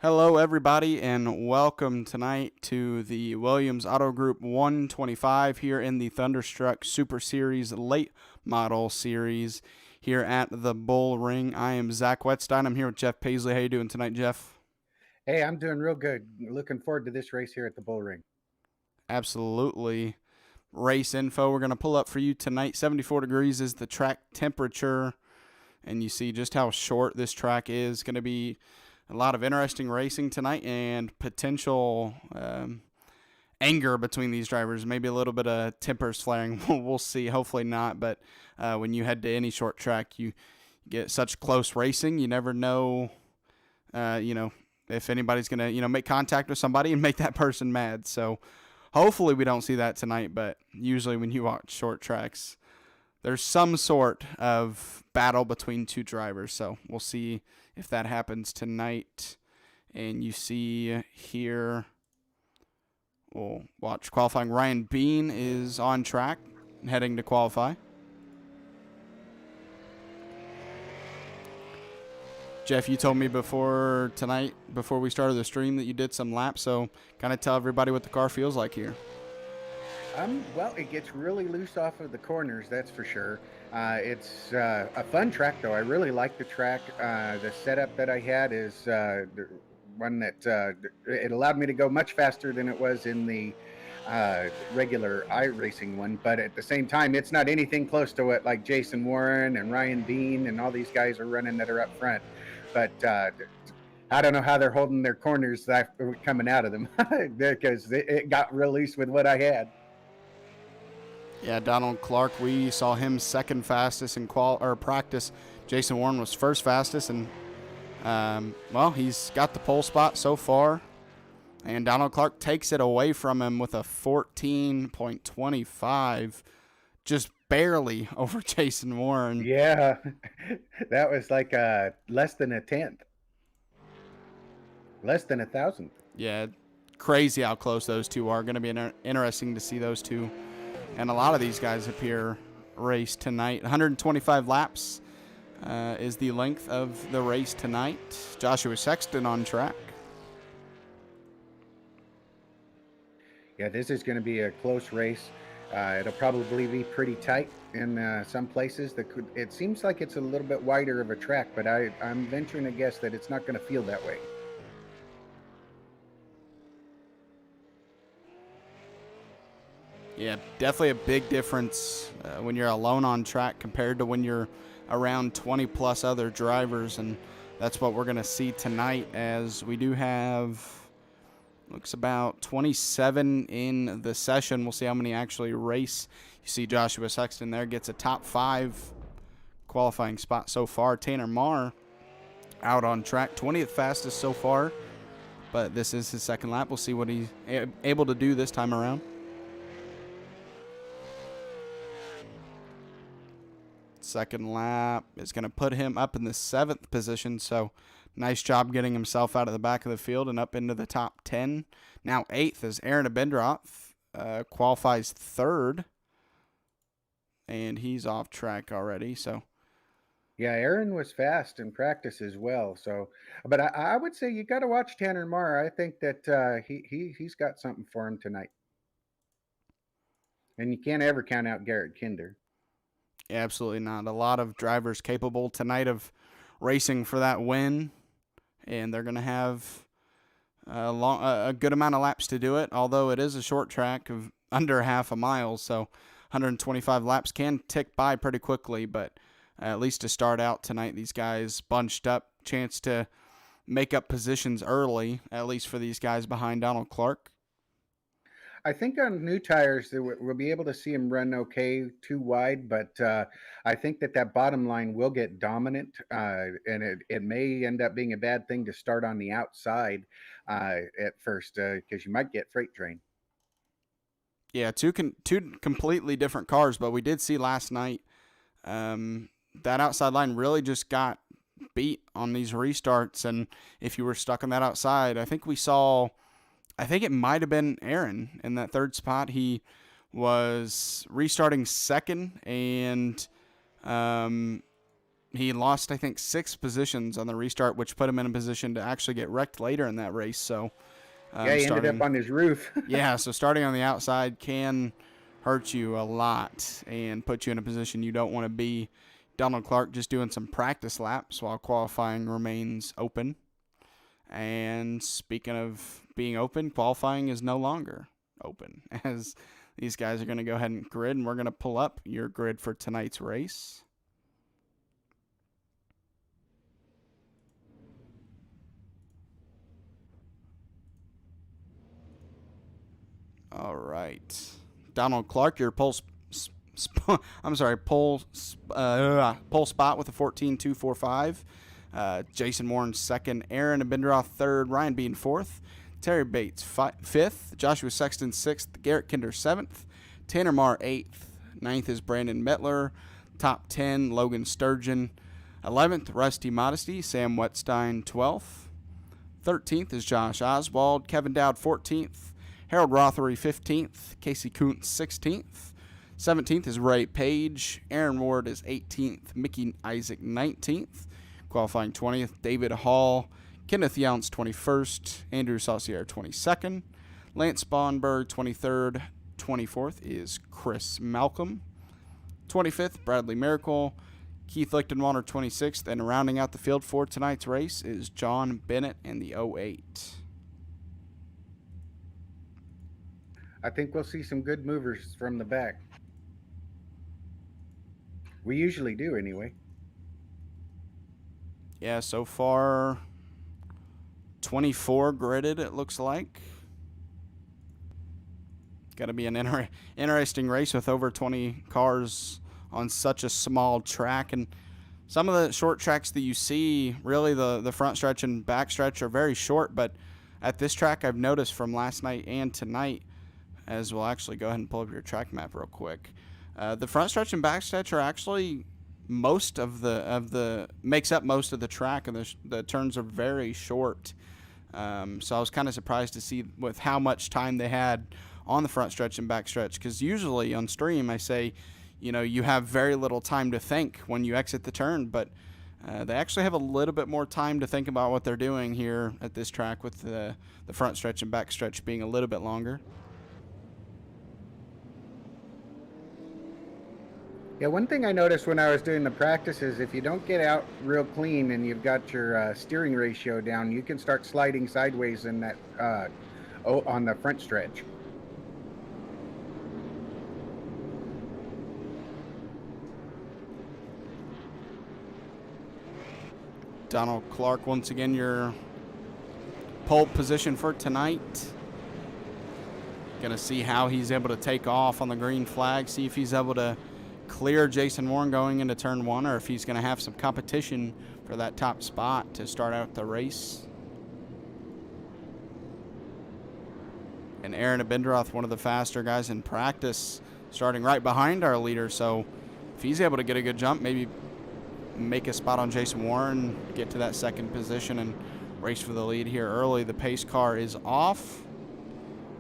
Hello, everybody, and welcome tonight to the Williams Auto Group 125 here in the Thunderstruck Super Series Late Model Series here at the Bullring. I am Zach Wetstein. I'm here with Jeff Paisley. How you doing tonight, Jeff? Hey, I'm doing real good. Looking forward to this race here at the Bullring. Absolutely. Race info we're going to pull up for you tonight. 74 degrees is the track temperature, and you see just how short this track is. Going to be a lot of interesting racing tonight and potential anger between these drivers. Maybe a little bit of tempers flaring. We'll see. Hopefully not. But when you head to any short track, you get such close racing. You never know, if anybody's going to, make contact with somebody and make that person mad. So hopefully we don't see that tonight. But usually when you watch short tracks, there's some sort of battle between two drivers. So we'll see if that happens tonight. And you see here, we'll watch qualifying. Ryan Bean is on track, heading to qualify. Jeff, you told me before we started the stream, that you did some laps. So kind of tell everybody what the car feels like here. Well, it gets really loose off of the corners, that's for sure. It's a fun track, though. I really like the track. The setup that I had is one that it allowed me to go much faster than it was in the regular iRacing one. But at the same time, it's not anything close to what like Jason Warren and Ryan Bean and all these guys are running that are up front. But I don't know how they're holding their corners coming out of them because it got real loose with what I had. Yeah, Donald Clark, we saw him second fastest in practice. Jason Warren was first fastest, and he's got the pole spot so far. And Donald Clark takes it away from him with a 14.25, just barely over Jason Warren. Yeah, that was like less than a tenth, less than a thousandth. Yeah, crazy how close those two are. Going to be interesting to see those two. And a lot of these guys appear race tonight. 125 laps is the length of the race tonight. Joshua Sexton on track. Yeah, this is going to be a close race. It'll probably be pretty tight in some places. It seems like it's a little bit wider of a track, but I'm venturing to guess that it's not going to feel that way. Yeah, definitely a big difference when you're alone on track compared to when you're around 20 plus other drivers, and that's what we're going to see tonight, as we do have, looks about 27 in the session. We'll see how many actually race. You see Joshua Sexton there gets a top 5 qualifying spot so far. Tanner Marr out on track, 20th fastest so far, but this is his second lap. We'll see what he's able to do this time around. Second lap is going to put him up in the 7th position, so nice job getting himself out of the back of the field and up into the top 10. Now 8th is Aaron Abendroth, qualifies 3rd, and he's off track already. So yeah, Aaron was fast in practice as well. So, but I would say you got to watch Tanner Marr. I think that he's got something for him tonight, and you can't ever count out Garrett Kinder. Absolutely not. A lot of drivers capable tonight of racing for that win, and they're going to have a good amount of laps to do it, although it is a short track of under half a mile, so 125 laps can tick by pretty quickly, but at least to start out tonight, these guys bunched up, chance to make up positions early, at least for these guys behind Donald Clark. I think on new tires, we'll be able to see him run okay, too wide, but I think that bottom line will get dominant, and it may end up being a bad thing to start on the outside at first because you might get freight train. Yeah, two completely different cars, but we did see last night that outside line really just got beat on these restarts, and if you were stuck on that outside, I think it might have been Aaron in that 3rd spot. He was restarting 2nd, and he lost, I think, 6 positions on the restart, which put him in a position to actually get wrecked later in that race. So, Yeah, he ended up on his roof. yeah, so starting on the outside can hurt you a lot and put you in a position you don't want to be. Donald Clark just doing some practice laps while qualifying remains open. And speaking of being open, qualifying is no longer open, as these guys are going to go ahead and grid, and we're going to pull up your grid for tonight's race. All right. Donald Clark, your pole spot with a 14.245. Jason Warren second, Aaron Abendroth third, Ryan Bean fourth, Terry Bates fifth, Joshua Sexton sixth, Garrett Kinder seventh, Tanner Marr eighth, ninth is Brandon Mettler, top 10 Logan Sturgeon, 11th Rusty Modesty, Sam Wetstein 12th, 13th is Josh Oswald, Kevin Dowd 14th, Harold Rothery 15th, Casey Kuntz 16th, 17th is Ray Page, Aaron Ward is 18th, Mickey Isaac 19th, qualifying 20th, David Hall, Kenneth Younce 21st, Andrew Saucier 22nd, Lance Sponberg 23rd, 24th is Chris Malcolm, 25th Bradley Miracle, Keith Lichtenwalder 26th, and rounding out the field for tonight's race is John Bennett in the 08. I think we'll see some good movers from the back. We usually do anyway. Yeah, so far 24 gridded, it looks like. Got to be an interesting race with over 20 cars on such a small track. And some of the short tracks that you see, really the front stretch and back stretch are very short. But at this track, I've noticed from last night and tonight, as we'll actually go ahead and pull up your track map real quick, the front stretch and back stretch are actually makes up most of the track, and the turns are very short. So I was kind of surprised to see with how much time they had on the front stretch and back stretch, because usually on stream I say, you have very little time to think when you exit the turn, but they actually have a little bit more time to think about what they're doing here at this track, with the front stretch and back stretch being a little bit longer. Yeah, one thing I noticed when I was doing the practice is if you don't get out real clean and you've got your steering ratio down, you can start sliding sideways in that on the front stretch. Donald Clark, once again, your pole position for tonight. Gonna see how he's able to take off on the green flag, see if he's able to clear Jason Warren going into turn 1, or if he's going to have some competition for that top spot to start out the race. And Aaron Abendroth, one of the faster guys in practice, starting right behind our leader. So if he's able to get a good jump, maybe make a spot on Jason Warren, get to that second position and race for the lead here early. The pace car is off.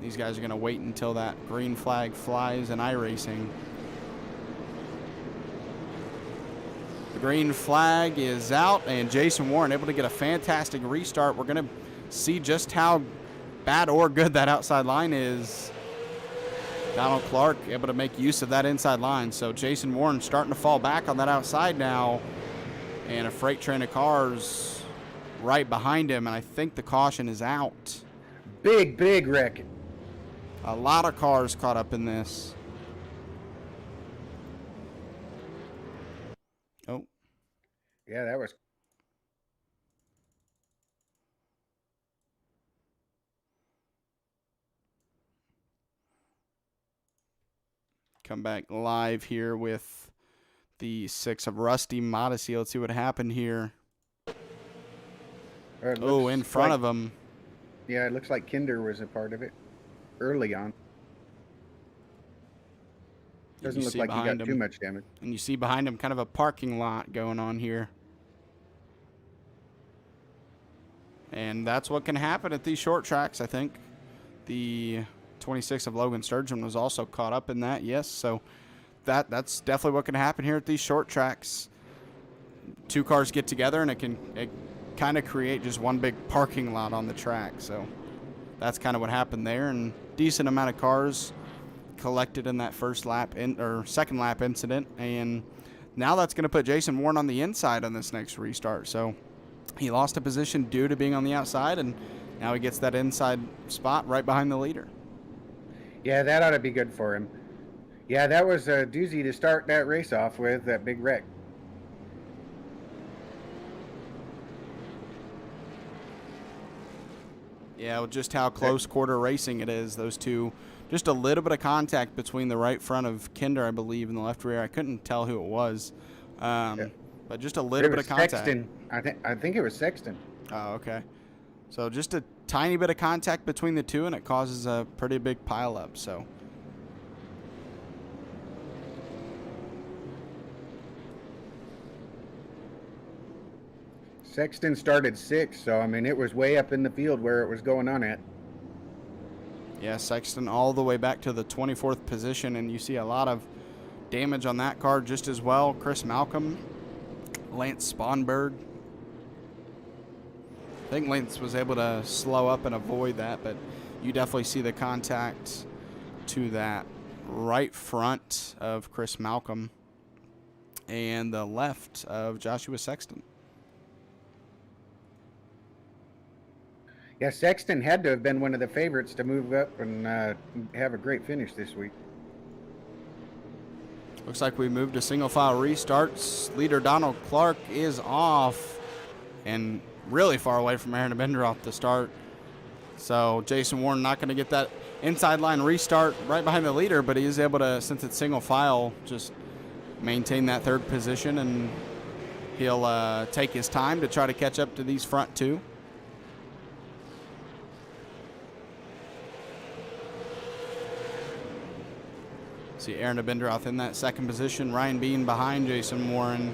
These guys are going to wait until that green flag flies in iRacing. Green flag is out, and Jason Warren able to get a fantastic restart. We're going to see just how bad or good that outside line is. Donald Clark able to make use of that inside line. So Jason Warren starting to fall back on that outside now, and a freight train of cars right behind him, and I think the caution is out. Big wreck. A lot of cars caught up in this. Oh. Yeah, that was. Come back live here with the 6 of Rusty Modesty. Let's see what happened here. Oh, in front of him. Yeah, it looks like Kinder was a part of it early on. Doesn't look like he got too much damage. And you see behind him kind of a parking lot going on here. And that's what can happen at these short tracks, I think. The 26 of Logan Sturgeon was also caught up in that, yes. So that's definitely what can happen here at these short tracks. two cars get together and it kind of create just one big parking lot on the track. So that's kind of what happened there, and decent amount of cars collected in that second lap incident, and now that's going to put Jason Warren on the inside on this next restart. So he lost a position due to being on the outside, and now he gets that inside spot right behind the leader. Yeah, that ought to be good for him. Yeah, that was a doozy to start that race off with, that big wreck. Yeah, with just how close quarter racing it is, those two, just a little bit of contact between the right front of Kinder, I believe, and the left rear. I couldn't tell who it was, but just a little bit of contact. Sexton. I think it was Sexton. Oh, okay. So just a tiny bit of contact between the two, and it causes a pretty big pileup. So. Sexton started 6th, so I mean it was way up in the field where it was going on at. Yeah, Sexton all the way back to the 24th position, and you see a lot of damage on that car just as well. Chris Malcolm, Lance Sponberg. I think Lance was able to slow up and avoid that, but you definitely see the contact to that right front of Chris Malcolm and the left of Joshua Sexton. Yeah, Sexton had to have been one of the favorites to move up and have a great finish this week. Looks like we moved to single file restarts. Leader Donald Clark is off and really far away from Aaron Bender off the start. So Jason Warren not going to get that inside line restart right behind the leader, but he is able to, since it's single file, just maintain that third position, and he'll take his time to try to catch up to these front two. See Aaron Abendroth in that second position. Ryan Bean behind Jason Warren.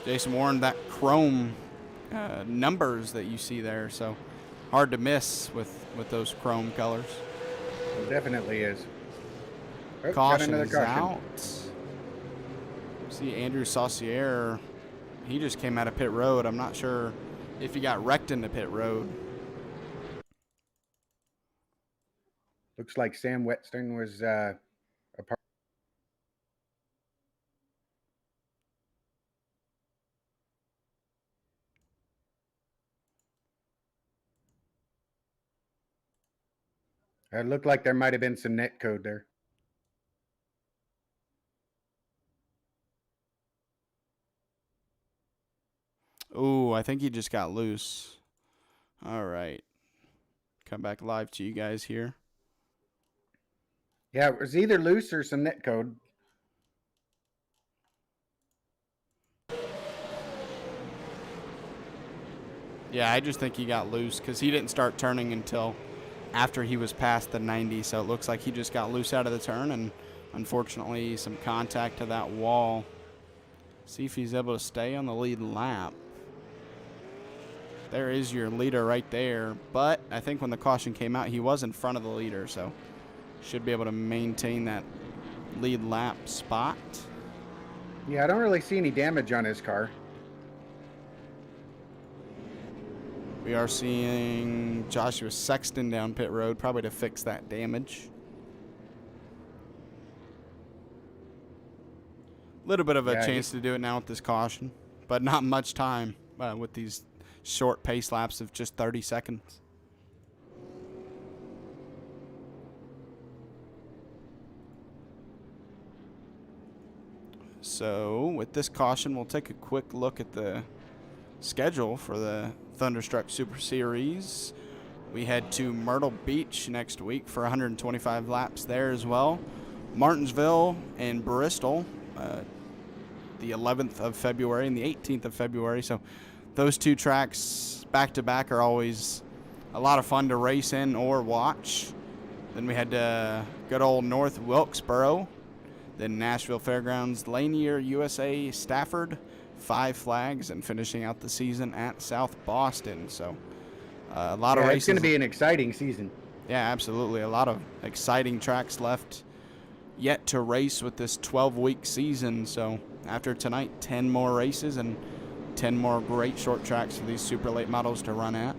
Jason Warren, that chrome numbers that you see there, so hard to miss with those chrome colors. It definitely is. Oh, Caution is out. See Andrew Saucier, he just came out of pit road. I'm not sure if he got wrecked into pit road. Looks like Sam Whetstone was a part. It looked like there might have been some net code there. Ooh, I think he just got loose. All right. Come back live to you guys here. Yeah, it was either loose or some net code. Yeah, I just think he got loose because he didn't start turning until after he was past the 90, so it looks like he just got loose out of the turn, and unfortunately some contact to that wall. See if he's able to stay on the lead lap. There is your leader right there, but I think when the caution came out, he was in front of the leader, so should be able to maintain that lead lap spot. Yeah, I don't really see any damage on his car. We are seeing Joshua Sexton down pit road, probably to fix that damage. Little bit of a chance to do it now with this caution, but not much time with these short pace laps of just 30 seconds. So with this caution, we'll take a quick look at the schedule for the Thunderstruck Super Series. We head to Myrtle Beach next week for 125 laps there as well. Martinsville and Bristol, the 11th of February and the 18th of February. So those two tracks back to back are always a lot of fun to race in or watch. Then we head to good old North Wilkesboro, then Nashville Fairgrounds, Lanier, USA, Stafford, Five Flags, and finishing out the season at South Boston. So a lot of races. It's going to be an exciting season. Yeah, absolutely. A lot of exciting tracks left yet to race with this 12-week season. So after tonight, 10 more races and 10 more great short tracks for these super late models to run at.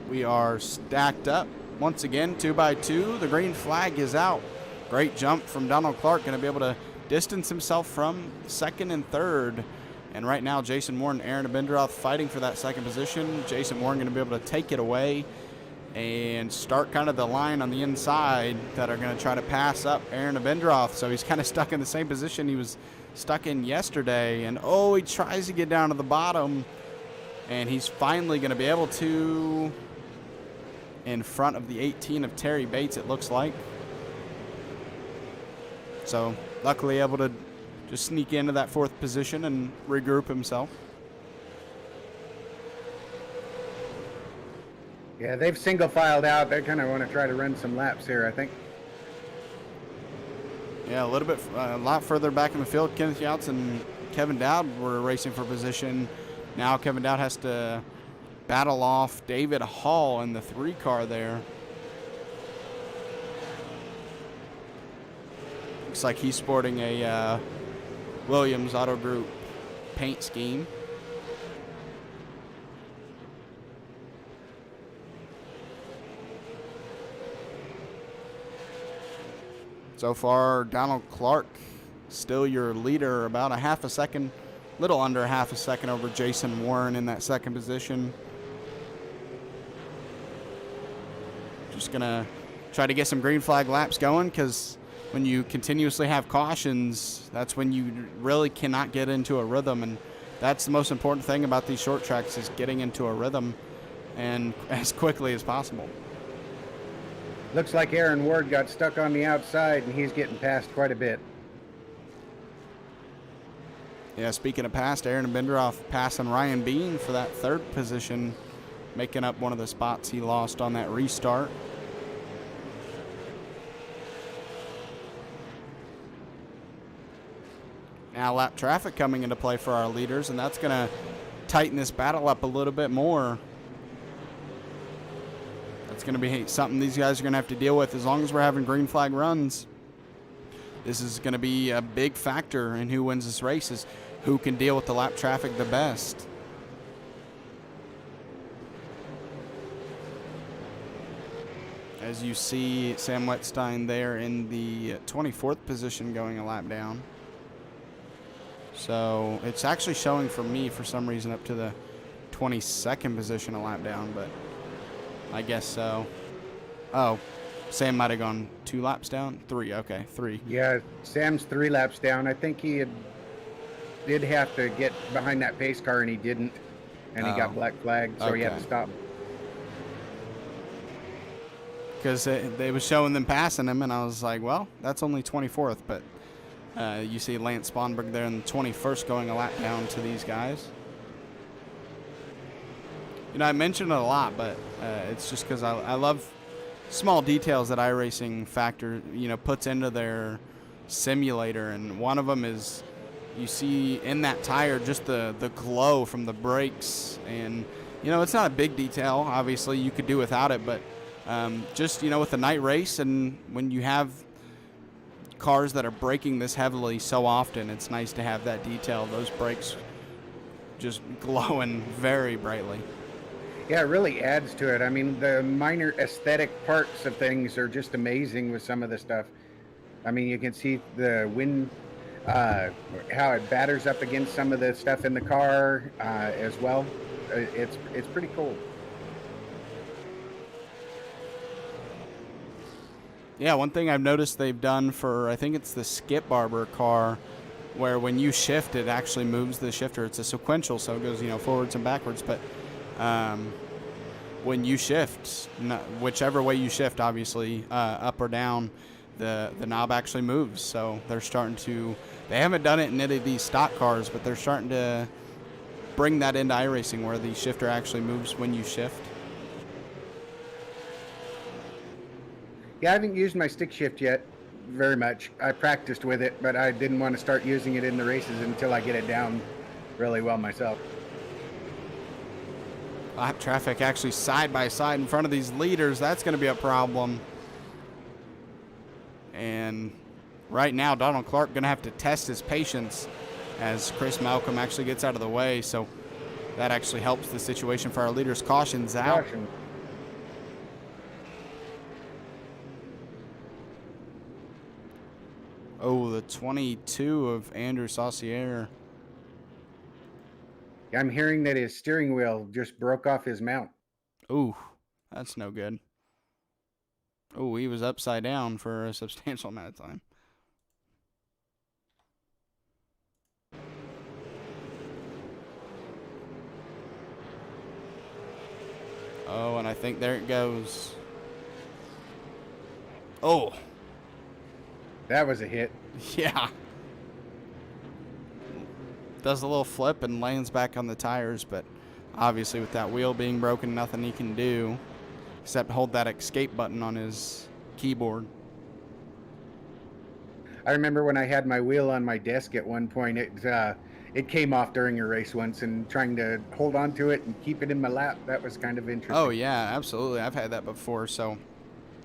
We are stacked up once again, 2x2. The green flag is out. Great jump from Donald Clark, going to be able to distance himself from second and third. And right now, Jason Warren and Aaron Abendroth fighting for that second position. Jason Warren going to be able to take it away and start kind of the line on the inside that are going to try to pass up Aaron Abendroth. So he's kind of stuck in the same position he was stuck in yesterday. And oh, he tries to get down to the bottom. And he's finally going to be able to, in front of the 18 of Terry Bates, it looks like. So luckily able to just sneak into that fourth position and regroup himself. Yeah, they've single filed out. They kind of want to try to run some laps here, I think. Yeah, a little bit, a lot further back in the field. Kenneth Yautz and Kevin Dowd were racing for position. Now Kevin Dowd has to battle off David Hall in the 3 car there. Looks like he's sporting a Williams Auto Group paint scheme. So far, Donald Clark still your leader, about a half a second, little under a half a second over Jason Warren in that second position. Just gonna try to get some green flag laps going, because when you continuously have cautions, that's when you really cannot get into a rhythm, and that's the most important thing about these short tracks, is getting into a rhythm and as quickly as possible. Looks like Aaron Ward got stuck on the outside, and he's getting past quite a bit. Yeah, speaking of past, Aaron Abendroth passing Ryan Bean for that third position, making up one of the spots he lost on that restart. Now lap traffic coming into play for our leaders, and that's going to tighten this battle up a little bit more. That's going to be something these guys are going to have to deal with as long as we're having green flag runs. This is going to be a big factor in who wins this race, is who can deal with the lap traffic the best. As you see Sam Wetstein there in the 24th position going a lap down. So it's actually showing for me for some reason up to the 22nd position a lap down, but I guess so. Oh, Sam might have gone 2 laps down? 3, okay, 3. Yeah, Sam's 3 laps down. I think he did have to get behind that pace car, and he didn't. And he got black flagged, so he had to stop. Because they was showing them passing him, and I was like, well, that's only 24th, but you see Lance Sponberg there in the 21st going a lap down to these guys. You know, I mention it a lot, but it's just because I love small details that iRacing Factor, puts into their simulator. And one of them is you see in that tire just the glow from the brakes. And, it's not a big detail. Obviously, you could do without it, but just, with the night race and when you have cars that are braking this heavily so often, it's nice to have that detail, those brakes just glowing very brightly. Yeah, it really adds to it. I mean, the minor aesthetic parts of things are just amazing with some of the stuff. I mean, you can see the wind, how it batters up against some of the stuff in the car as well. It's pretty cool. Yeah, one thing I've noticed they've done for, I think it's the Skip Barber car, where when you shift, it actually moves the shifter. It's a sequential, so it goes, forwards and backwards. But when you shift, whichever way you shift, obviously, up or down, the knob actually moves. So they're starting to, they haven't done it in any of these stock cars, but they're starting to bring that into iRacing, where the shifter actually moves when you shift. Yeah, I haven't used my stick shift yet very much. I practiced with it, but I didn't want to start using it in the races until I get it down really well myself. Lap traffic actually side by side in front of these leaders. That's going to be a problem. And right now, Donald Clark going to have to test his patience as Chris Malcolm actually gets out of the way. So that actually helps the situation for our leaders. Caution's out. Caution. Oh, the 22 of Andrew Saucier. I'm hearing that his steering wheel just broke off his mount. Ooh, that's no good. Oh, he was upside down for a substantial amount of time. Oh, and I think there it goes. Oh. That was a hit. Yeah. Does a little flip and lands back on the tires, but obviously with that wheel being broken, nothing he can do except hold that escape button on his keyboard. I remember when I had my wheel on my desk at one point, it came off during a race once, and trying to hold on to it and keep it in my lap, that was kind of interesting. Oh, yeah, absolutely. I've had that before. So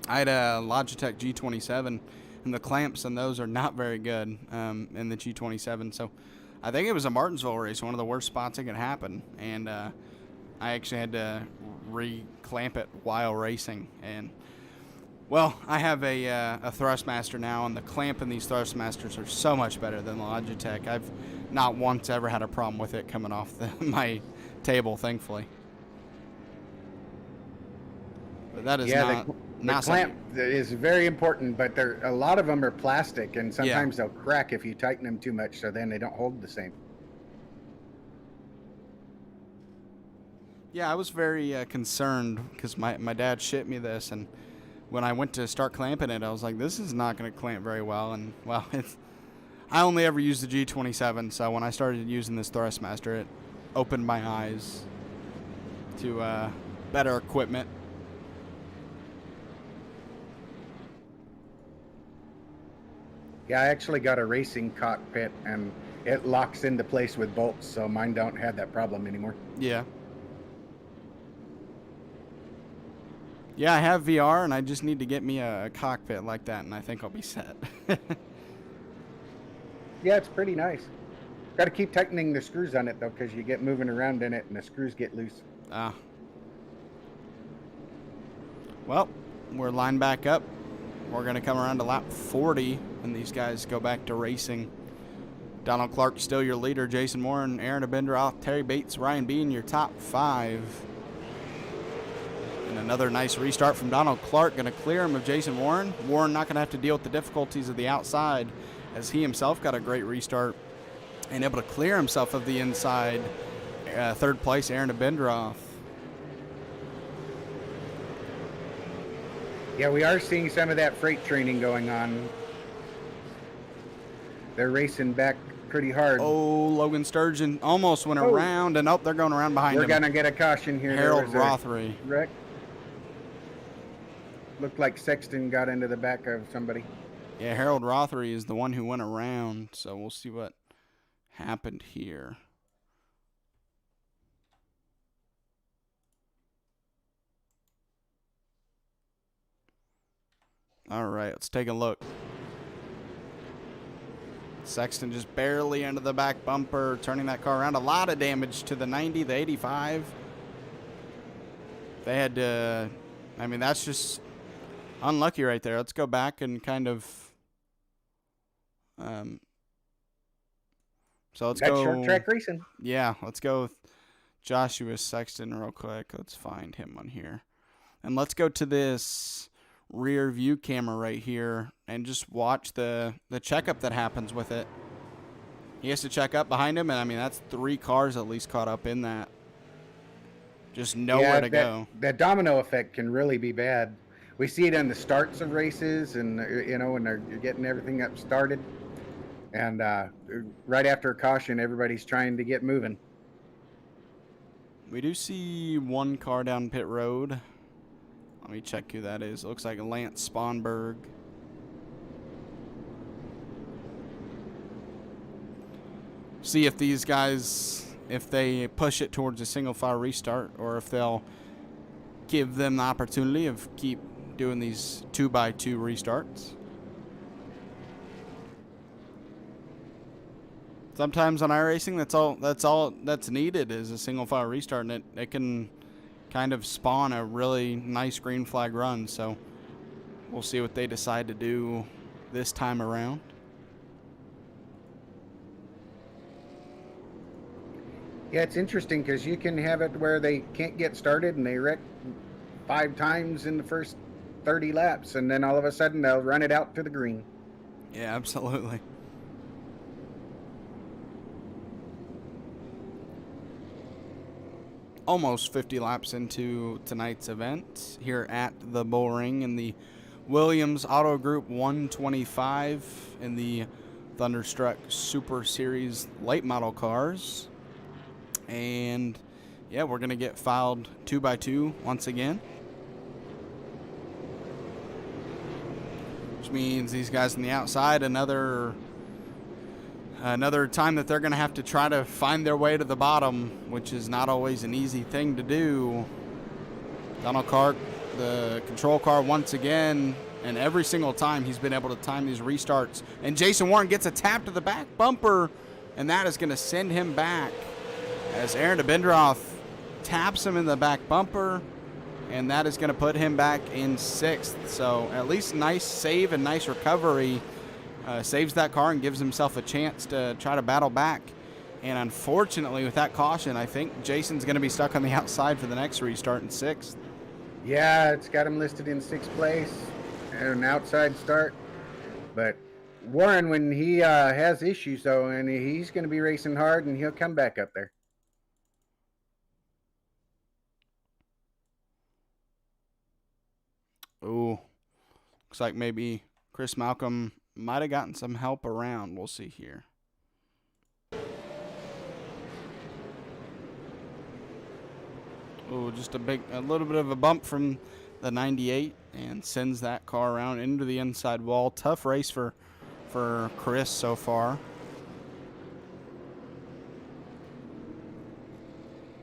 I had a Logitech G27, and the clamps on those are not very good in the G27. So I think it was a Martinsville race, one of the worst spots it could happen. And I actually had to re-clamp it while racing. And, well, I have a Thrustmaster now, and the clamp in these Thrustmasters are so much better than the Logitech. I've not once ever had a problem with it coming off my table, thankfully. But that is the clamp is very important, but a lot of them are plastic, and sometimes they'll crack if you tighten them too much, so then they don't hold the same. Yeah, I was very concerned because my dad shipped me this, and when I went to start clamping it, I was like, this is not going to clamp very well. And, well, I only ever used the G27, so when I started using this Thrustmaster, it opened my eyes to better equipment. Yeah, I actually got a racing cockpit, and it locks into place with bolts, so mine don't have that problem anymore. Yeah. Yeah, I have VR, and I just need to get me a cockpit like that, and I think I'll be set. Yeah, it's pretty nice. Got to keep tightening the screws on it, though, because you get moving around in it, and the screws get loose. Ah. Well, we're lined back up. We're going to come around to lap 40, and these guys go back to racing. Donald Clark still your leader. Jason Moore and Aaron Abendroth, Terry Bates, Ryan Bean, your top 5. And another nice restart from Donald Clark. Going to clear him of Jason Warren. Warren not going to have to deal with the difficulties of the outside, as he himself got a great restart and able to clear himself of the inside. Third place, Aaron Abendroth. Yeah, we are seeing some of that freight training going on. They're racing back pretty hard. Oh, Logan Sturgeon almost went around, and they're going around behind him. We're going to get a caution here. Harold Rothery. Wreck. Looked like Sexton got into the back of somebody. Yeah, Harold Rothery is the one who went around, so we'll see what happened here. All right, let's take a look. Sexton just barely into the back bumper, turning that car around. A lot of damage to the 90, the 85. They had to, I mean, that's just unlucky right there. Let's go back and kind of, so let's go. Short track racing. Yeah, let's go with Joshua Sexton real quick. Let's find him on here. And let's go to this rear view camera right here and just watch the checkup that happens with it. He has to check up behind him, and I mean, that's 3 cars at least caught up in that. Just nowhere to go. That domino effect can really be bad. We see it in the starts of races, and when they're getting everything up started, and right after a caution, everybody's trying to get moving. We do see 1 car down pit road. Let me check who that is. It looks like Lance Sponberg. See if these guys, if they push it towards a single file restart, or if they'll give them the opportunity of keep doing these 2x2 restarts. sometimes on iRacing, that's all that's needed is a single file restart, and it can kind of spawn a really nice green flag run. So we'll see what they decide to do this time around. Yeah, it's interesting because you can have it where they can't get started and they wreck 5 times in the first 30 laps, and then all of a sudden they'll run it out to the green. Yeah, absolutely. Almost 50 laps into tonight's event here at the Bullring in the Williams Auto Group 125 in the Thunderstruck Super Series late model cars. And yeah, we're going to get filed 2x2 once again. Which means these guys on the outside, another time that they're going to have to try to find their way to the bottom, which is not always an easy thing to do. Donald Clark, the control car once again, and every single time he's been able to time these restarts. And Jason Warren gets a tap to the back bumper, and that is going to send him back as Aaron DeBendroth taps him in the back bumper, and that is going to put him back in 6th. So at least nice save and nice recovery. Saves that car and gives himself a chance to try to battle back. And unfortunately, with that caution, I think Jason's going to be stuck on the outside for the next restart in 6th. Yeah, it's got him listed in 6th place and an outside start. But Warren, when he has issues, though, and he's going to be racing hard, and he'll come back up there. Ooh, looks like maybe Chris Malcolm might have gotten some help around. We'll see here. Ooh, just a little bit of a bump from the 98 and sends that car around into the inside wall. Tough race for Chris so far.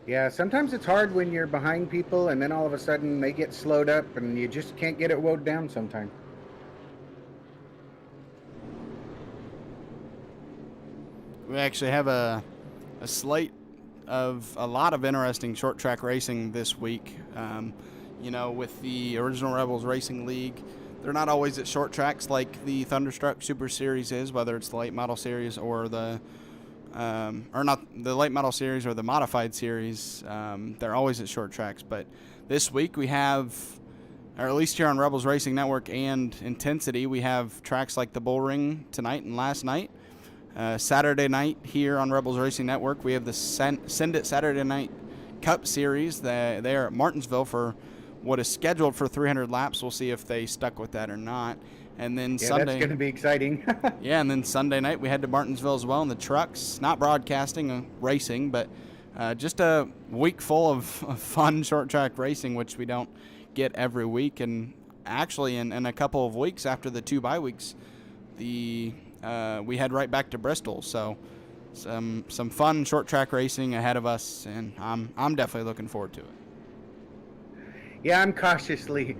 Yeah, sometimes it's hard when you're behind people and then all of a sudden they get slowed up and you just can't get it wound down sometimes. We actually have a slate of a lot of interesting short track racing this week. You know, with the Original Rebels Racing League, they're not always at short tracks like the Thunderstruck Super Series is, whether it's the late model series or the or not the late model series or the modified series. They're always at short tracks, but this week we have, or at least here on Rebels Racing Network and Intensity, we have tracks like the Bullring tonight and last night. Saturday night here on Rebels Racing Network, we have the Send It Saturday Night Cup Series. They're at Martinsville for what is scheduled for 300 laps. We'll see if they stuck with that or not. And then Sunday, that's going to be exciting. Yeah, and then Sunday night we head to Martinsville as well in the trucks. Not broadcasting, racing, but just a week full of fun short track racing, which we don't get every week. And actually, in a couple of weeks after the 2 bye weeks, we head right back to Bristol. So some fun short track racing ahead of us, and I'm definitely looking forward to it. Yeah, I'm cautiously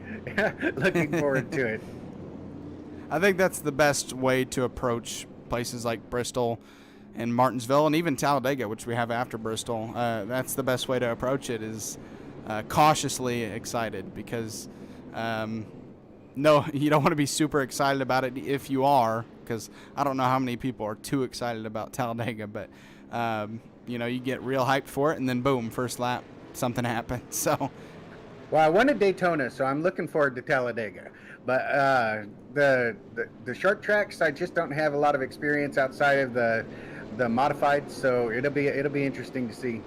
looking forward to it. I think that's the best way to approach places like Bristol and Martinsville and even Talladega, which we have after Bristol. That's the best way to approach it, is cautiously excited, because no, you don't want to be super excited about it if you are, because I don't know how many people are too excited about Talladega, but you know, you get real hyped for it, and then boom, first lap, something happens. So, well, I won at Daytona, so I'm looking forward to Talladega. But the short tracks, I just don't have a lot of experience outside of the modified, so it'll be interesting to see.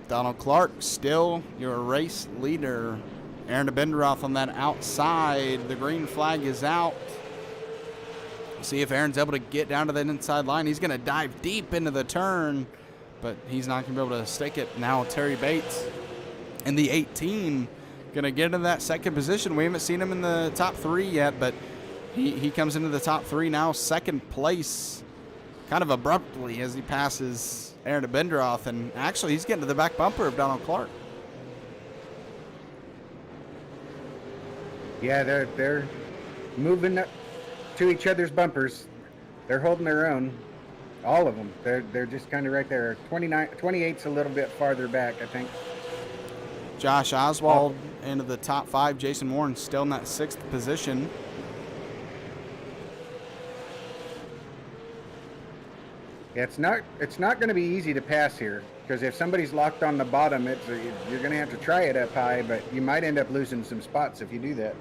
Donald Clark still your race leader. Aaron DeBendroth on that outside. The green flag is out. We'll see if Aaron's able to get down to that inside line. He's going to dive deep into the turn, but he's not going to be able to stick it. Now Terry Bates in the 18 going to get into that second position. We haven't seen him in the top 3 yet, but he comes into the top 3 now, second place, kind of abruptly as he passes Aaron DeBendroth, and actually he's getting to the back bumper of Donald Clark. Yeah, they're moving up to each other's bumpers. They're holding their own. All of them. They're just kind of right there. 28's a little bit farther back, I think. Josh Oswald into the top 5. Jason Warren still in that 6th position. Yeah, it's not going to be easy to pass here, because if somebody's locked on the bottom, you're going to have to try it up high, but you might end up losing some spots if you do that.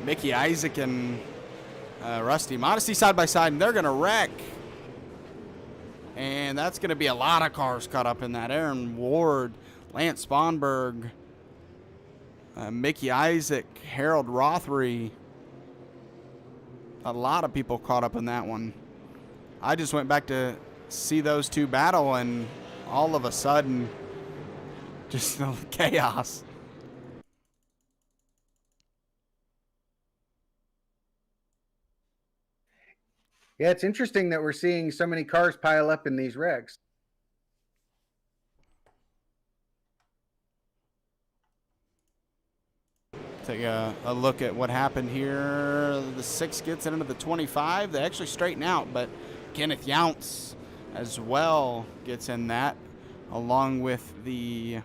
Mickey Isaac and Rusty Modesty side by side, and they're going to wreck. And that's going to be a lot of cars caught up in that. Aaron Ward, Lance Sponberg, Mickey Isaac, Harold Rothery. A lot of people caught up in that one. I just went back to see those two battle, and all of a sudden, just chaos. Yeah, it's interesting that we're seeing so many cars pile up in these wrecks. Take a look at what happened here. The 6 gets into the 25. They actually straighten out, but Kenneth Younts as well gets in that, along with the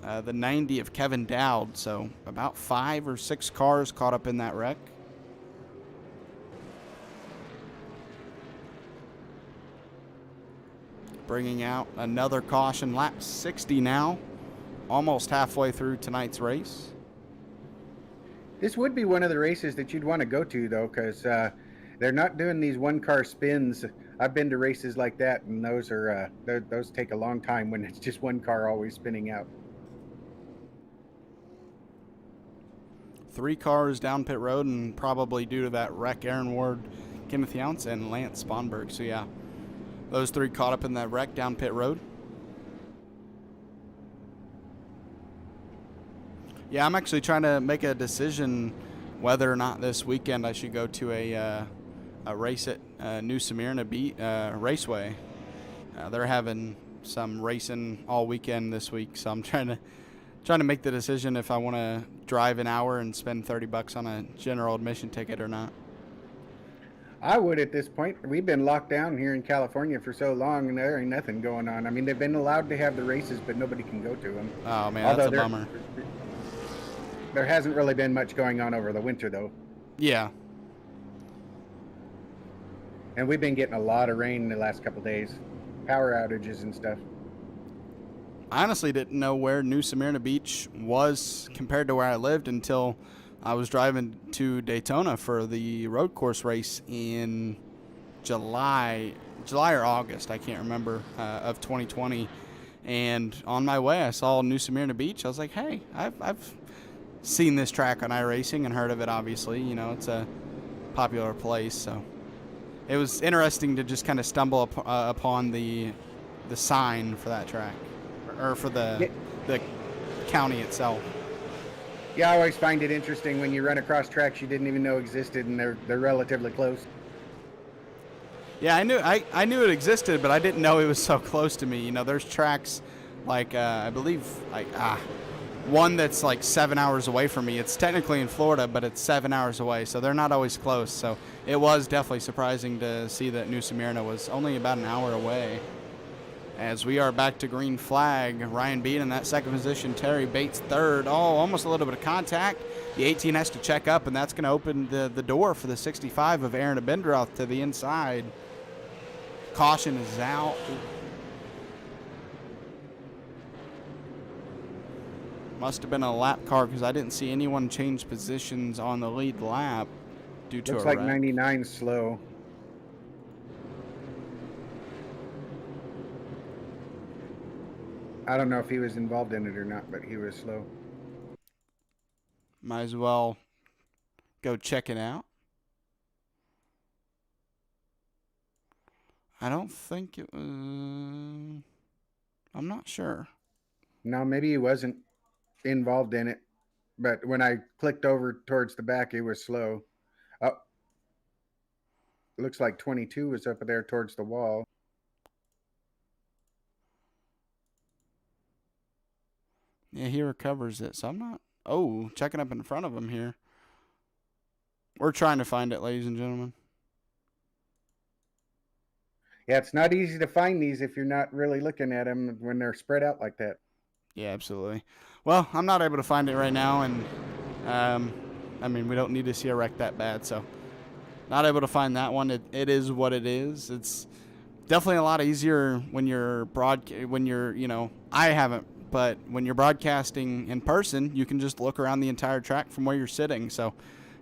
90 of Kevin Dowd. So about 5 or 6 cars caught up in that wreck. Bringing out another caution, lap 60 now, almost halfway through tonight's race. This would be one of the races that you'd want to go to, though, because they're not doing these one-car spins. I've been to races like that, and those take a long time when it's just one car always spinning out. 3 cars down pit road, and probably due to that wreck, Aaron Ward, Kenneth Younts, and Lance Sponberg. So, yeah, those 3 caught up in that wreck down pit road. Yeah, I'm actually trying to make a decision whether or not this weekend I should go to a race at New Smyrna Raceway. They're having some racing all weekend this week, so I'm trying to make the decision if I want to drive an hour and spend $30 on a general admission ticket or not. I would at this point. We've been locked down here in California for so long, and there ain't nothing going on. I mean, they've been allowed to have the races, but nobody can go to them. Oh, man, that's a bummer. There hasn't really been much going on over the winter, though. Yeah. And we've been getting a lot of rain in the last couple of days. Power outages and stuff. I honestly didn't know where New Smyrna Beach was compared to where I lived until I was driving to Daytona for the road course race in July or August, I can't remember, of 2020. And on my way, I saw New Smyrna Beach. I was like, hey, I've seen this track on iRacing and heard of it, obviously. You know, it's a popular place. So it was interesting to just kind of stumble upon the sign for that track, or for the county itself. Yeah, I always find it interesting when you run across tracks you didn't even know existed, and they're relatively close. Yeah, I knew it existed, but I didn't know it was so close to me. You know, there's tracks like I believe one that's like 7 hours away from me. It's technically in Florida, but it's 7 hours away, so they're not always close. So it was definitely surprising to see that New Smyrna was only about an hour away. As we are back to green flag, Ryan Bean in that 2nd position, Terry Bates 3rd. Oh, almost a little bit of contact. The 18 has to check up, and that's going to open the door for the 65 of Aaron Abendroth to the inside. Caution is out. Must have been a lap car because I didn't see anyone change positions on the lead lap due to Looks a like wreck. 99 slow. I don't know if he was involved in it or not, but he was slow. Might as well go check it out. I don't think it was... I'm not sure. No, maybe he wasn't involved in it, but when I clicked over towards the back, it was slow. Oh, looks like 22 was up there towards the wall. Yeah, he recovers it, so I'm Oh, checking up in front of him here. We're trying to find it, ladies and gentlemen. Yeah, it's not easy to find these if you're not really looking at them when they're spread out like that. Yeah, absolutely. Well, I'm not able to find it right now, and I mean, we don't need to see a wreck that bad, so not able to find that one. It is what it is. It's definitely a lot easier when you're I haven't, but when you're broadcasting in person, you can just look around the entire track from where you're sitting. So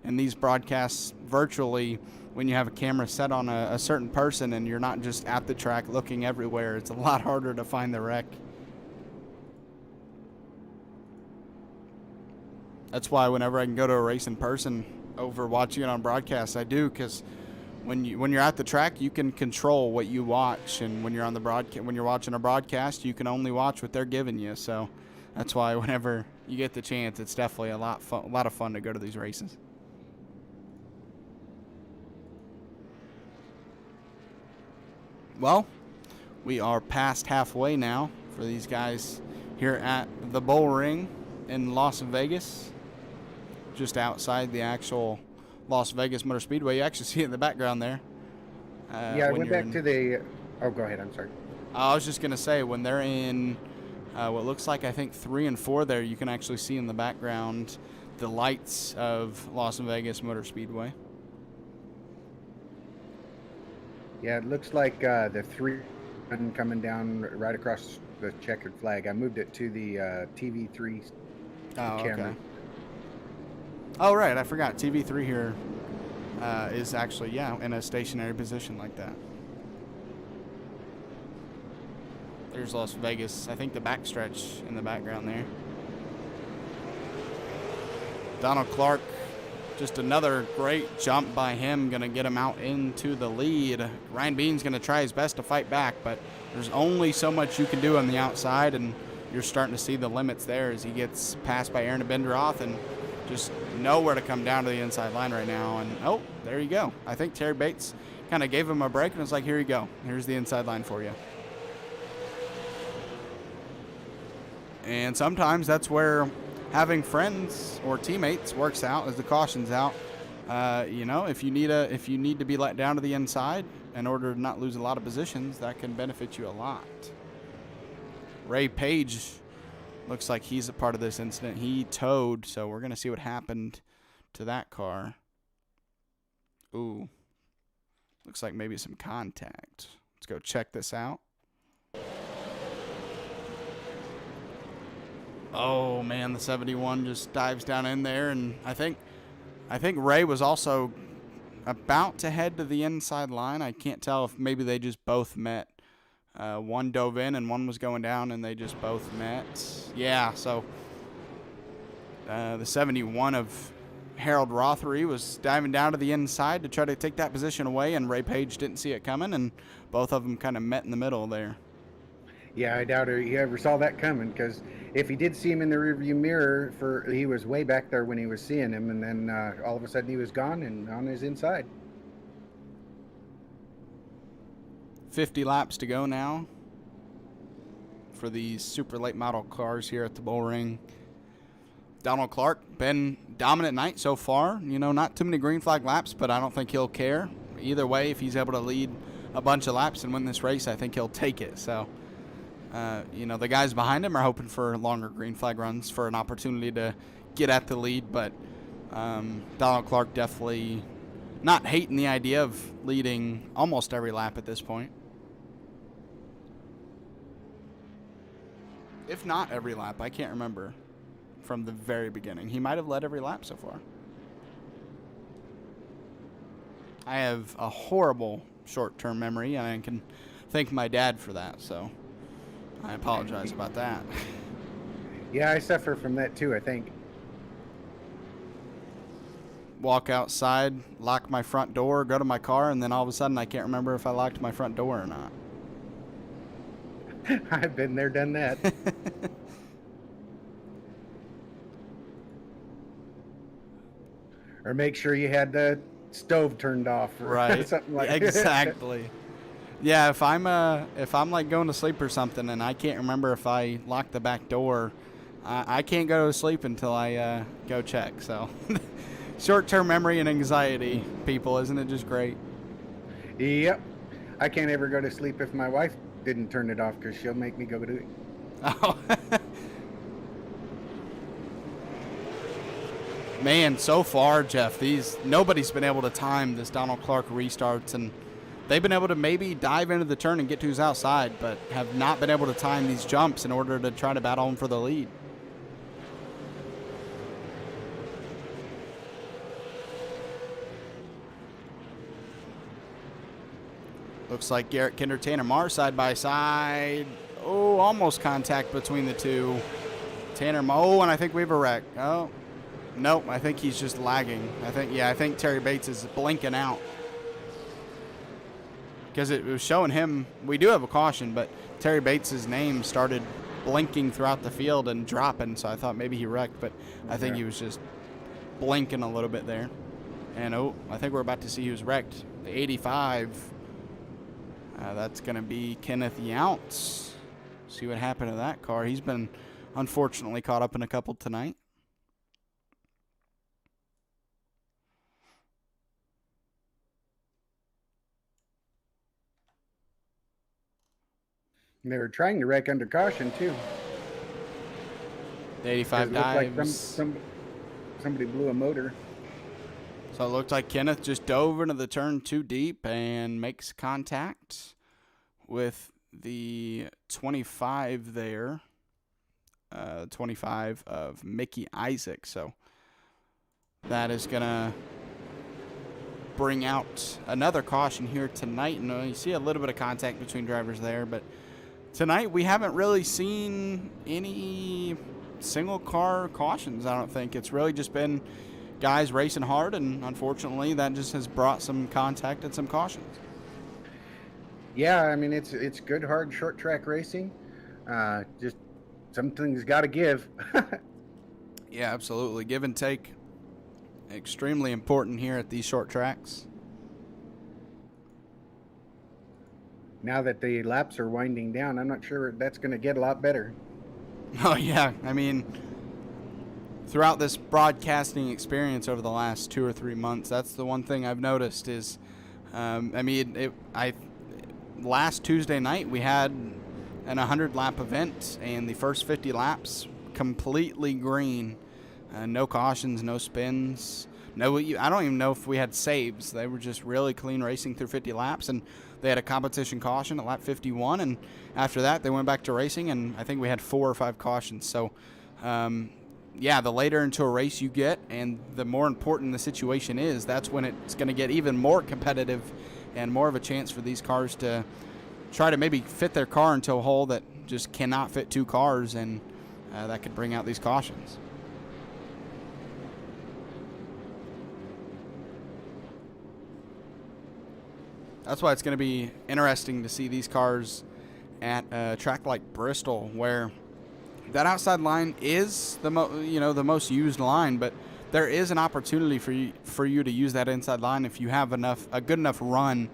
in these broadcasts virtually, when you have a camera set on a certain person and you're not just at the track looking everywhere, it's a lot harder to find the wreck. That's why whenever I can go to a race in person over watching it on broadcast, I do, because when you're at the track, you can control what you watch, and when you're watching a broadcast, you can only watch what they're giving you. So that's why whenever you get the chance, it's definitely a lot of fun to go to these races. Well, we are past halfway now for these guys here at the Bullring in Las Vegas, just outside the actual Las Vegas Motor Speedway. You actually see it in the background there. Yeah, I went back to the... Oh, go ahead. I'm sorry. I was just going to say, when they're in what looks like, I think, 3 and 4 there, you can actually see in the background the lights of Las Vegas Motor Speedway. Yeah, it looks like the 3 coming down right across the checkered flag. I moved it to the TV3 camera. Okay. Oh, right. I forgot. TV3 here is actually, yeah, in a stationary position like that. There's Las Vegas. I think the backstretch in the background there. Donald Clark, just another great jump by him, going to get him out into the lead. Ryan Bean's going to try his best to fight back, but there's only so much you can do on the outside, and you're starting to see the limits there as he gets passed by Aaron Abendroth and just nowhere to come down to the inside line right now. And, oh, there you go. I think Terry Bates kind of gave him a break and was like, here you go. Here's the inside line for you. And sometimes that's where having friends or teammates works out as the caution's out. If you need to be let down to the inside in order to not lose a lot of positions, that can benefit you a lot. Ray Page looks like he's a part of this incident. He towed, so we're going to see what happened to that car. Ooh. Looks like maybe some contact. Let's go check this out. Oh, man, the 71 just dives down in there, and I think Ray was also about to head to the inside line. I can't tell if maybe they just both met. One dove in and one was going down, and they just both met. Yeah, so the 71 of Harold Rothery was diving down to the inside to try to take that position away, and Ray Page didn't see it coming, and both of them kind of met in the middle there. Yeah, I doubt he ever saw that coming, because if he did see him in the rearview mirror, he was way back there when he was seeing him, and then all of a sudden he was gone and on his inside. 50 laps to go now for these super late model cars here at the Bullring. Donald Clark, been dominant night so far. Not too many green flag laps, but I don't think he'll care. Either way, if he's able to lead a bunch of laps and win this race, I think he'll take it. So, the guys behind him are hoping for longer green flag runs for an opportunity to get at the lead, but Donald Clark definitely not hating the idea of leading almost every lap at this point. If not every lap, I can't remember from the very beginning. He might have led every lap so far. I have a horrible short-term memory, and I can thank my dad for that, so I apologize about that. Yeah, I suffer from that too, I think. Walk outside, lock my front door, go to my car, and then all of a sudden I can't remember if I locked my front door or not. I've been there, done that. Or make sure you had the stove turned off, or right? Something like exactly. Yeah, if I'm like going to sleep or something and I can't remember if I locked the back door, I can't go to sleep until I go check. So short-term memory and anxiety, people, isn't it just great? Yep. I can't ever go to sleep if my wife didn't turn it off because she'll make me go do it. Oh. Man, so far, Jeff, nobody's been able to time this Donald Clark restarts, and they've been able to maybe dive into the turn and get to his outside, but have not been able to time these jumps in order to try to battle him for the lead. Looks like Garrett Kinder, Tanner Marr side by side. Oh, almost contact between the two. Tanner Marr, oh, and I think we have a wreck. Oh, nope, I think he's just lagging. I think Terry Bates is blinking out. Because it was showing him, we do have a caution, but Terry Bates' name started blinking throughout the field and dropping, so I thought maybe he wrecked, but I think he was just blinking a little bit there. And, oh, I think we're about to see who's wrecked. The 85. That's going to be Kenneth Younts. See what happened to that car. He's been, unfortunately, caught up in a couple tonight. And they were trying to wreck under caution, too. The 85 dives. Like somebody blew a motor. So it looked like Kenneth just dove into the turn too deep and makes contact with the 25 there. 25 of Mickey Isaac. So that is going to bring out another caution here tonight. And you see a little bit of contact between drivers there, but tonight we haven't really seen any single car cautions, I don't think. It's really just been guys racing hard, and unfortunately that just has brought some contact and some cautions. Yeah, I mean, it's good, hard, short track racing. Just something's got to give. Yeah, absolutely. Give and take. Extremely important here at these short tracks. Now that the laps are winding down, I'm not sure that's going to get a lot better. Oh, yeah. I mean, throughout this broadcasting experience over the last 2 or 3 months, that's the one thing I've noticed is, last Tuesday night we had an 100-lap event, and the first 50 laps completely green. No cautions, no spins. No, I don't even know if we had saves. They were just really clean racing through 50 laps, and they had a competition caution at lap 51, and after that they went back to racing, and I think we had 4 or 5 cautions. So, yeah, the later into a race you get, and the more important the situation is, that's when it's going to get even more competitive and more of a chance for these cars to try to maybe fit their car into a hole that just cannot fit 2 cars, and that could bring out these cautions. That's why it's going to be interesting to see these cars at a track like Bristol, where that outside line is the most used line, but there is an opportunity for you to use that inside line if you have a good enough run.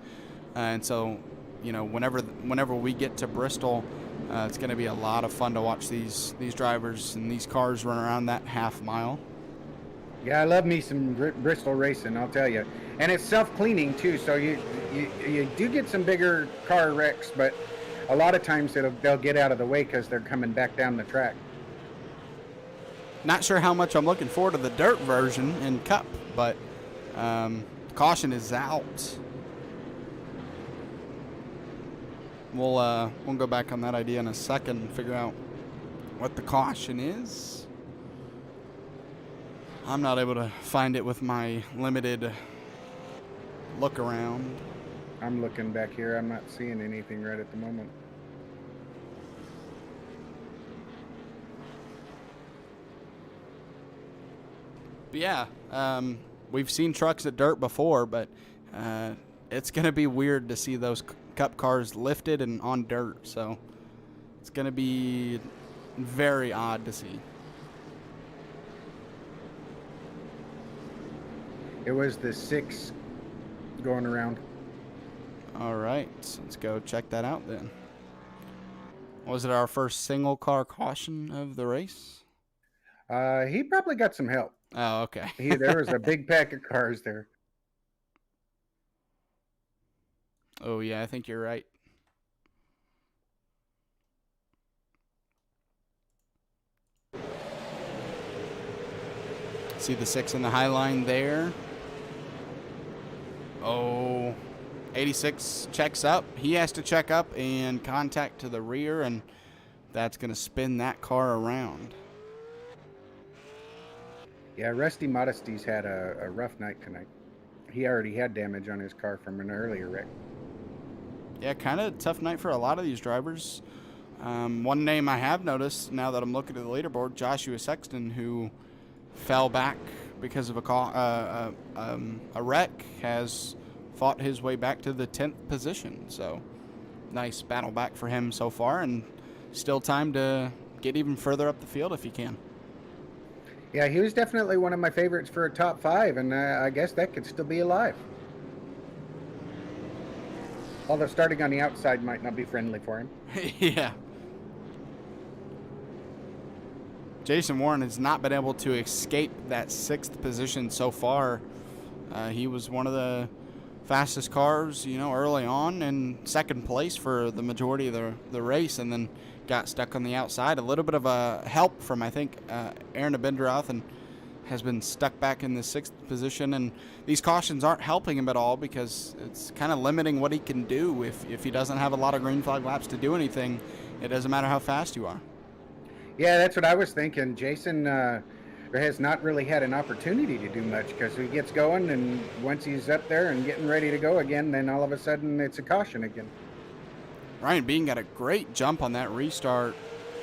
And so, whenever we get to Bristol, it's going to be a lot of fun to watch these drivers and these cars run around that half mile. Yeah, I love me some Bristol racing, I'll tell you. And it's self-cleaning, too, so you do get some bigger car wrecks, but a lot of times they'll get out of the way because they're coming back down the track. Not sure how much I'm looking forward to the dirt version in Cup, but caution is out. We'll go back on that idea in a second and figure out what the caution is. I'm not able to find it with my limited look around. I'm looking back here. I'm not seeing anything right at the moment. But yeah, we've seen trucks at dirt before, but it's going to be weird to see those Cup cars lifted and on dirt. So it's going to be very odd to see. It was the 6 going around. All right, so let's go check that out then. Was it our first single car caution of the race? He probably got some help. Oh, okay. There was a big pack of cars there. Oh, yeah, I think you're right. See the 6 in the high line there. Oh, 86 checks up. He has to check up and contact to the rear, and that's going to spin that car around. Yeah, Rusty Modesty's had a rough night tonight. He already had damage on his car from an earlier wreck. Yeah, kind of tough night for a lot of these drivers. One name I have noticed now that I'm looking at the leaderboard, Joshua Sexton, who fell back because of a wreck, has fought his way back to the 10th position. So nice battle back for him so far, and still time to get even further up the field if you can. Yeah, he was definitely one of my favorites for a top 5, and I guess that could still be alive. Although starting on the outside might not be friendly for him. Yeah. Jason Warren has not been able to escape that 6th position so far. He was one of the fastest cars, early on, and 2nd place for the majority of the race, and then got stuck on the outside. A little bit of a help from, I think, Aaron Abendroth, and has been stuck back in the 6th position. And these cautions aren't helping him at all because it's kind of limiting what he can do. If he doesn't have a lot of green flag laps to do anything, it doesn't matter how fast you are. Yeah, that's what I was thinking. Jason has not really had an opportunity to do much because he gets going, and once he's up there and getting ready to go again, then all of a sudden it's a caution again. Ryan Bean got a great jump on that restart.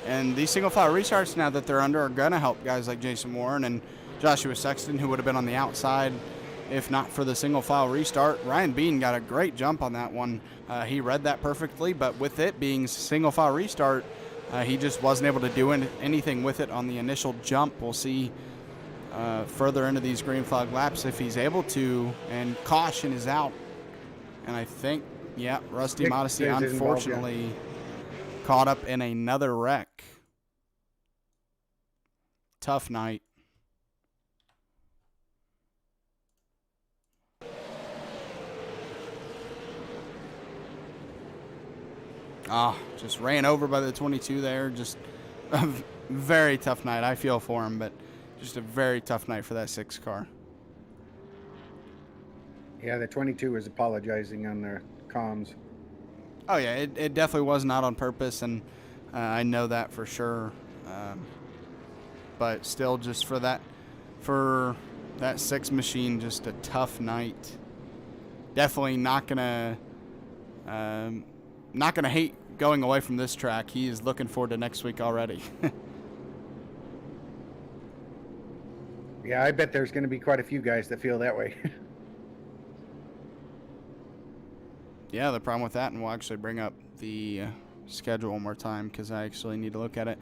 And these single file restarts now that they're under are going to help guys like Jason Warren and Joshua Sexton, who would have been on the outside if not for the single file restart. Ryan Bean got a great jump on that one. He read that perfectly, but with it being single file restart, he just wasn't able to do anything with it on the initial jump. We'll see further into these green flag laps if he's able to, and caution is out. And I think, yeah, Rusty Modesty unfortunately caught up in another wreck. Tough night. Just ran over by the 22 there. Just a very tough night. I feel for him, but just a very tough night for that 6 car. Yeah, the 22 was apologizing on their comms. Oh, yeah, it definitely was not on purpose, and I know that for sure. But still, just for that 6 machine, just a tough night. Definitely not gonna hate going away from this track. He is looking forward to next week already. Yeah, I bet there's going to be quite a few guys that feel that way. Yeah, the problem with that, and we'll actually bring up the schedule one more time because I actually need to look at it.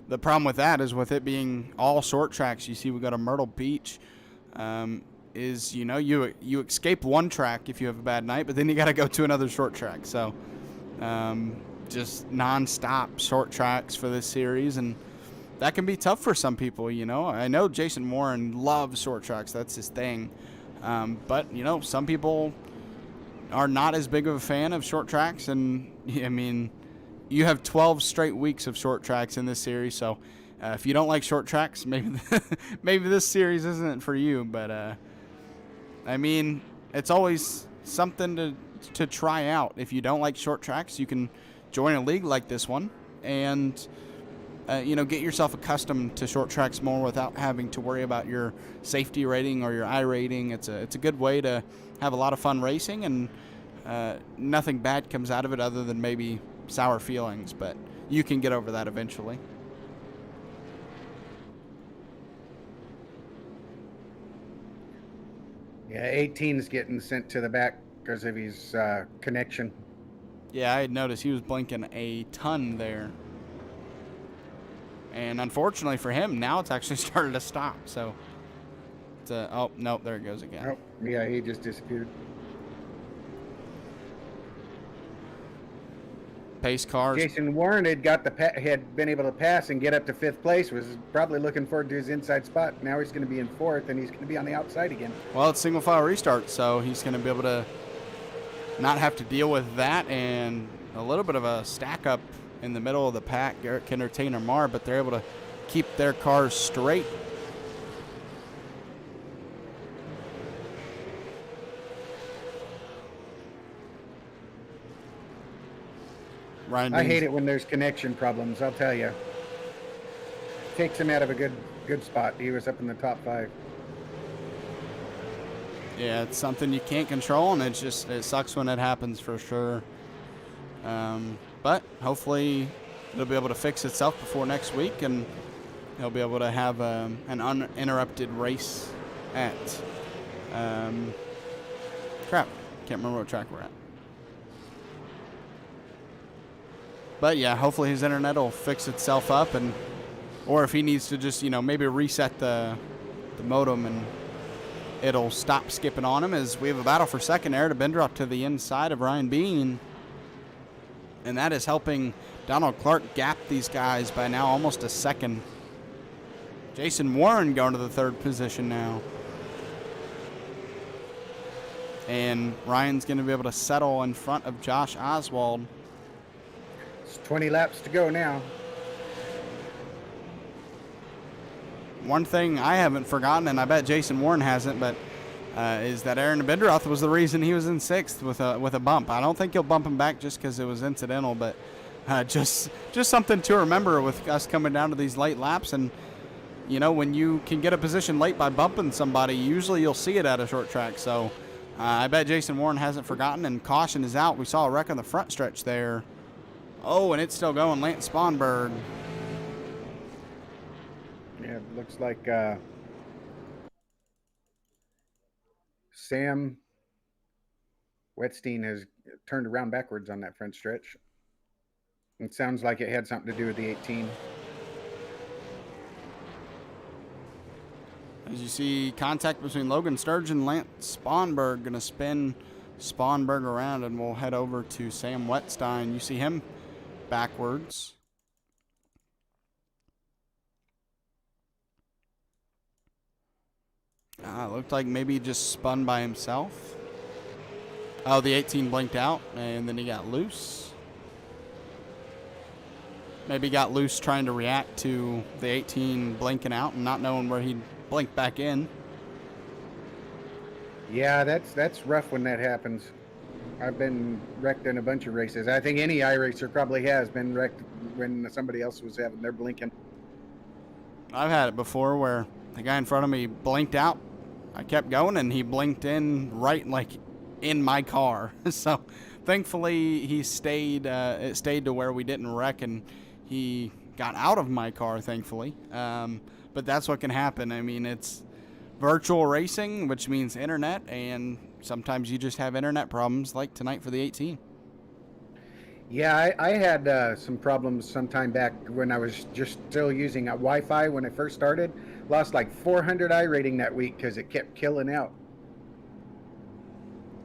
The problem with that is with it being all short tracks. You see we got a Myrtle Beach. Is you escape one track if you have a bad night, but then you got to go to another short track. So just non-stop short tracks for this series, and that can be tough for some people. I know Jason Warren loves short tracks. That's his thing. But some people are not as big of a fan of short tracks, and I mean, you have 12 straight weeks of short tracks in this series, so if you don't like short tracks, maybe this series isn't for you. But I mean, it's always something to try out. If you don't like short tracks, you can join a league like this one and get yourself accustomed to short tracks more without having to worry about your safety rating or your I rating. It's a good way to have a lot of fun racing, and nothing bad comes out of it other than maybe sour feelings, but you can get over that eventually. Yeah, 18's getting sent to the back because of his connection. Yeah, I had noticed he was blinking a ton there. And unfortunately for him, now it's actually started to stop. So, oh, nope, there it goes again. Oh, yeah, he just disappeared. Pace cars. Jason Warren had been able to pass and get up to 5th place. Was probably looking forward to his inside spot. Now he's going to be in 4th, and he's going to be on the outside again. Well, it's single file restart, so he's going to be able to not have to deal with that, and a little bit of a stack up in the middle of the pack. Garrett Kinder, Tanner Marr, but they're able to keep their cars straight. Ryan I Dean's, hate it when there's connection problems, I'll tell you. Takes him out of a good spot. He was up in the top 5. Yeah, it's something you can't control, and it sucks when it happens for sure. But hopefully it'll be able to fix itself before next week, and he'll be able to have an uninterrupted race at crap, can't remember what track we're at. But yeah, hopefully his internet will fix itself up, and or if he needs to just maybe reset the modem, and it'll stop skipping on him, as we have a battle for second there to Bender up to the inside of Ryan Bean. And that is helping Donald Clark gap these guys by now almost a second. Jason Warren going to the 3rd position now. And Ryan's going to be able to settle in front of Josh Oswald. It's 20 laps to go now. One thing I haven't forgotten, and I bet Jason Warren hasn't, but is that Aaron Bindroth was the reason he was in 6th with a bump. I don't think he'll bump him back just because it was incidental, but just something to remember with us coming down to these late laps. And when you can get a position late by bumping somebody, usually you'll see it at a short track. So I bet Jason Warren hasn't forgotten, and caution is out. We saw a wreck on the front stretch there. Oh, and it's still going. Lance Sponberg. Yeah, it looks like Sam Wetstein has turned around backwards on that front stretch. It sounds like it had something to do with the 18. As you see, contact between Logan Sturgeon and Lance Sponberg. Going to spin Sponberg around, and we'll head over to Sam Wetstein. You see him backwards. Looked like maybe he just spun by himself. Oh, the 18 blinked out, and then he got loose. Maybe got loose trying to react to the 18 blinking out and not knowing where he'd blink back in. Yeah, that's rough when that happens. I've been wrecked in a bunch of races. I think any iRacer probably has been wrecked when somebody else was having their blinking. I've had it before where the guy in front of me blinked out. I kept going, and he blinked in right in my car. So thankfully he stayed. It stayed to where we didn't wreck, and he got out of my car, thankfully. But that's what can happen. I mean, it's virtual racing, which means internet, and sometimes you just have internet problems like tonight for the 18. Yeah, I had some problems sometime back when I was just still using Wi-Fi when I first started. Lost like 400 iRating that week because it kept killing out.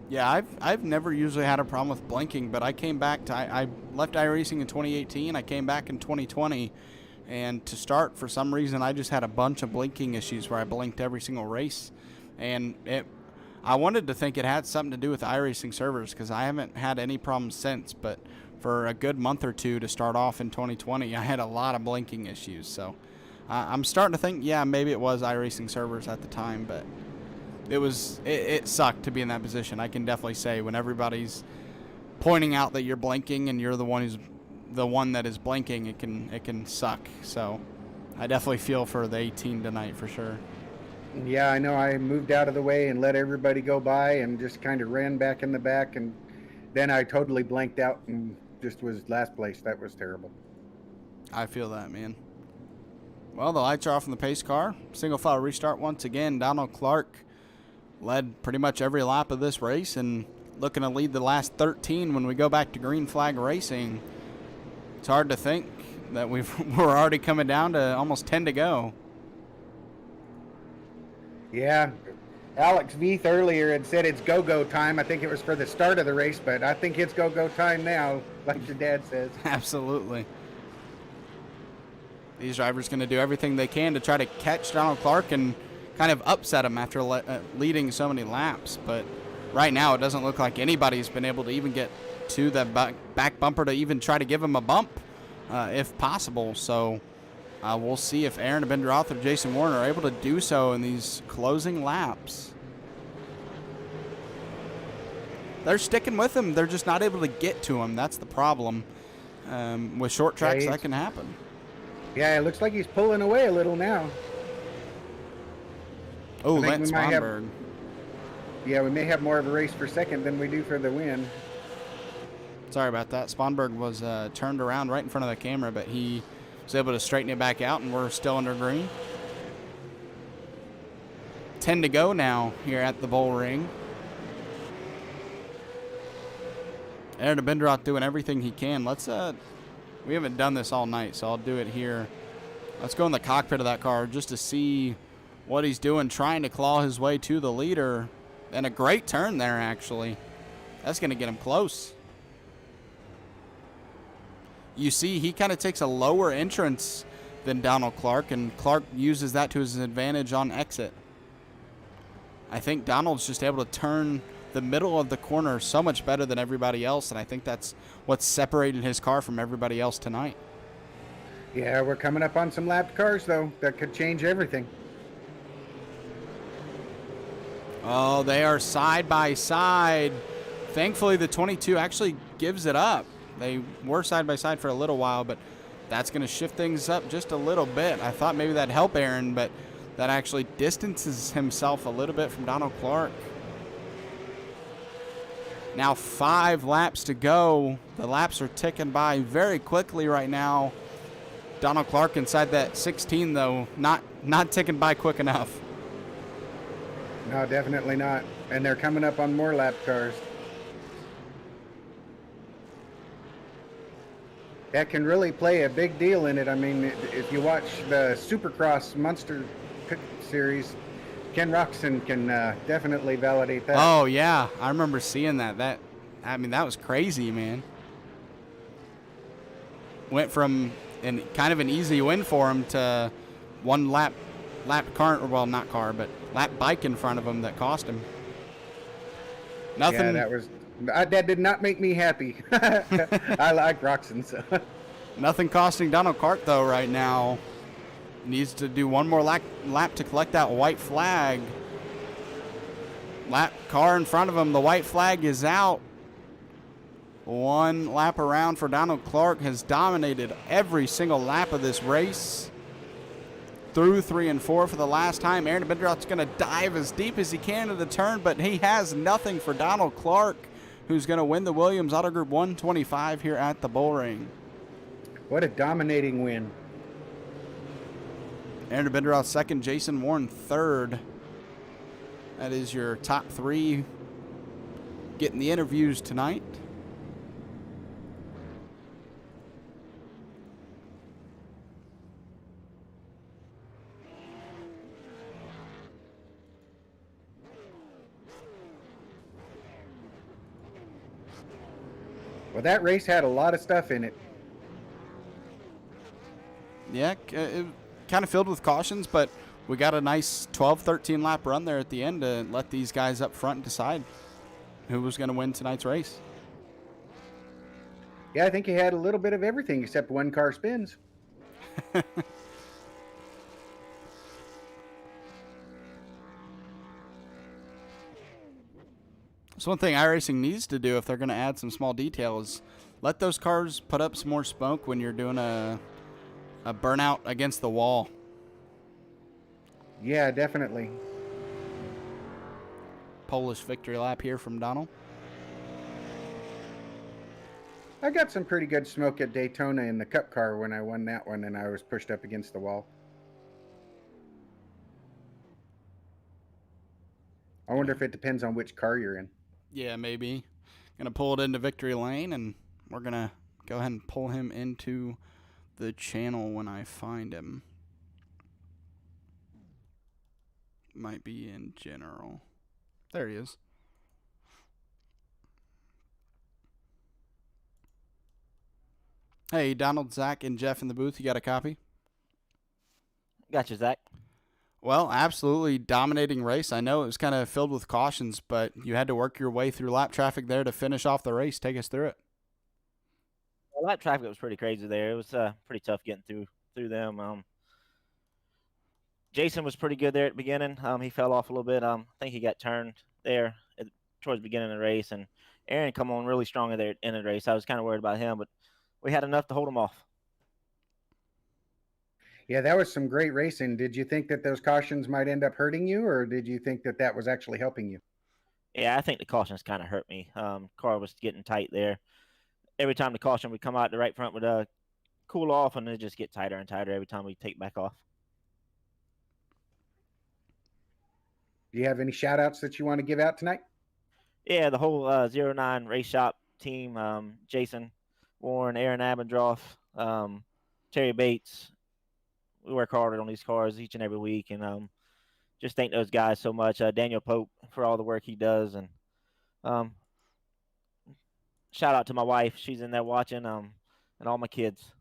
Yeah, I've never usually had a problem with blinking, but I came back to I left iRacing in 2018. I came back in 2020, and to start, for some reason, I just had a bunch of blinking issues where I blinked every single race, and I wanted to think it had something to do with iRacing servers because I haven't had any problems since, but for a good month or two to start off in 2020, I had a lot of blinking issues. So I'm starting to think, yeah, maybe it was iRacing servers at the time, but it sucked to be in that position. I can definitely say when everybody's pointing out that you're blinking and you're the one that is blinking, it can suck. So I definitely feel for the 18 tonight for sure. Yeah, I know. I moved out of the way and let everybody go by and just kind of ran back in the back, and then I totally blanked out and just was last place. That was terrible. I feel that, man. Well, the lights are off in the pace car. Single file restart once again. Donald Clark led pretty much every lap of this race and looking to lead the last 13 when we go back to green flag racing. It's hard to think that we're already coming down to almost 10 to go. Yeah, Alex Veith earlier had said it's go-go time. I think it was for the start of the race, but I think it's go-go time now, like your dad says. Absolutely. These drivers going to do everything they can to try to catch Donald Clark and kind of upset him after leading so many laps. But right now, it doesn't look like anybody's been able to even get to the back bumper to even try to give him a bump, if possible. So we'll see if Aaron Abendroth or Jason Warren are able to do so in these closing laps. They're sticking with him. They're just not able to get to him. That's the problem. With short tracks, that can happen. Yeah, it looks like he's pulling away a little now. Oh, Lance Sponberg. Yeah, we may have more of a race for second than we do for the win. Sorry about that. Sponberg was turned around right in front of the camera, but he was able to straighten it back out, and we're still under green. 10 to go now here at the Bullring. Aaron Abendroth doing everything he can. Let's we haven't done this all night, so I'll do it here. Let's go in the cockpit of that car just to see what he's doing, trying to claw his way to the leader. And a great turn there, actually. That's going to get him close. You see, he kind of takes a lower entrance than Donald Clark, and Clark uses that to his advantage on exit. I think Donald's just able to turn the middle of the corner so much better than everybody else, and I think that's what's separated his car from everybody else tonight. Yeah, we're coming up on some lapped cars, though. That could change everything. Oh, they are side by side. Thankfully, the 22 actually gives it up. They were side by side for a little while, but that's going to shift things up just a little bit. I thought maybe that'd help Aaron, but that actually distances himself a little bit from Donald Clark. Now 5 laps to go. The laps are ticking by very quickly right now. Donald Clark inside that 16, though, not ticking by quick enough. No, definitely not. And they're coming up on more lap cars. That can really play a big deal in it. I mean, if you watch the Supercross Munster Series, Ken Roxon can definitely validate that. Oh, yeah. I remember seeing that. That was crazy, man. Went from kind of an easy win for him to one lap car, well, not car, but lap bike in front of him that cost him. Nothing. Yeah, that did not make me happy. I like Roxon, so. Nothing costing Donald Clark, though, right now. Needs to do one more lap to collect that white flag. Lap car in front of him. The white flag is out. One lap around for Donald Clark. Has dominated every single lap of this race. Through 3 and 4 for the last time. Aaron Abendroth's going to dive as deep as he can to the turn, but he has nothing for Donald Clark, who's going to win the Williams Auto Group 125 here at the Bullring. What a dominating win. Aaron Abendroth second, Jason Warren third. That is your top 3 getting the interviews tonight. Well, that race had a lot of stuff in it. Yeah, it kind of filled with cautions, but we got a nice 12, 13 lap run there at the end to let these guys up front decide who was going to win tonight's race. Yeah, I think he had a little bit of everything except one car spins. So one thing iRacing needs to do if they're going to add some small details, let those cars put up some more smoke when you're doing a burnout against the wall. Yeah, definitely. Polish victory lap here from Donald. I got some pretty good smoke at Daytona in the Cup car when I won that one and I was pushed up against the wall. I wonder if it depends on which car you're in. Yeah, maybe. Going to pull it into victory lane, and we're going to go ahead and pull him into the channel when I find him. Might be in general. There he is. Hey, Donald, Zach, and Jeff in the booth. You got a copy? Gotcha, Zach. Well, absolutely dominating race. I know it was kind of filled with cautions, but you had to work your way through lap traffic there to finish off the race. Take us through it. Lap traffic was pretty crazy there. It was pretty tough getting through them. Jason was pretty good there at the beginning. He fell off a little bit. I think he got turned there towards the beginning of the race, and Aaron come on really strong at the end of the race. I was kind of worried about him, but we had enough to hold him off. Yeah, that was some great racing. Did you think that those cautions might end up hurting you, or did you think that that was actually helping you? Yeah, I think the cautions kind of hurt me. Car was getting tight there. Every time the caution would come out, the right front would cool off, and it just get tighter and tighter every time we take back off. Do you have any shout outs that you want to give out tonight? Yeah, the whole 09 race shop team, Jason, Warren, Aaron Abendroff, Terry Bates. We work hard on these cars each and every week, and just thank those guys so much. Daniel Pope for all the work he does, and shout out to my wife. She's in there watching, and all my kids.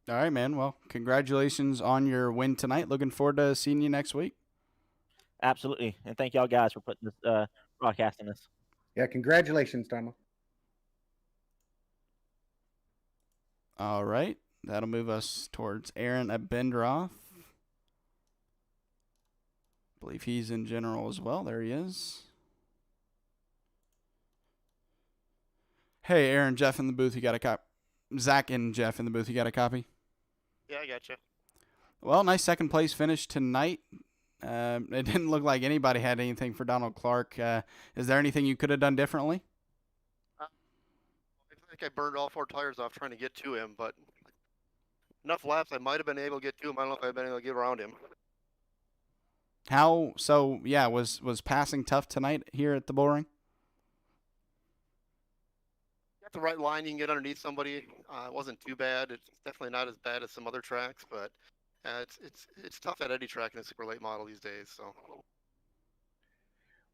All right, man. Well, congratulations on your win tonight. Looking forward to seeing you next week. Absolutely, and thank y'all guys for putting this broadcasting this. Yeah, congratulations, Donald. All right. That'll move us towards Aaron Abendroff. I believe he's in general as well. There he is. Hey, Aaron, Jeff in the booth. You got a copy? Zach and Jeff in the booth. You got a copy? Yeah, I got you. Well, nice second place finish tonight. It didn't look like anybody had anything for Donald Clark. Is there anything you could have done differently? I think I burned all 4 tires off trying to get to him, but enough laps I might have been able to get to him. I don't know if I've been able to get around him. How so? Yeah, was passing tough tonight here at the Bullring? Got the right line, you can get underneath somebody. It wasn't too bad. It's definitely not as bad as some other tracks, but it's tough at any track in a super late model these days. So.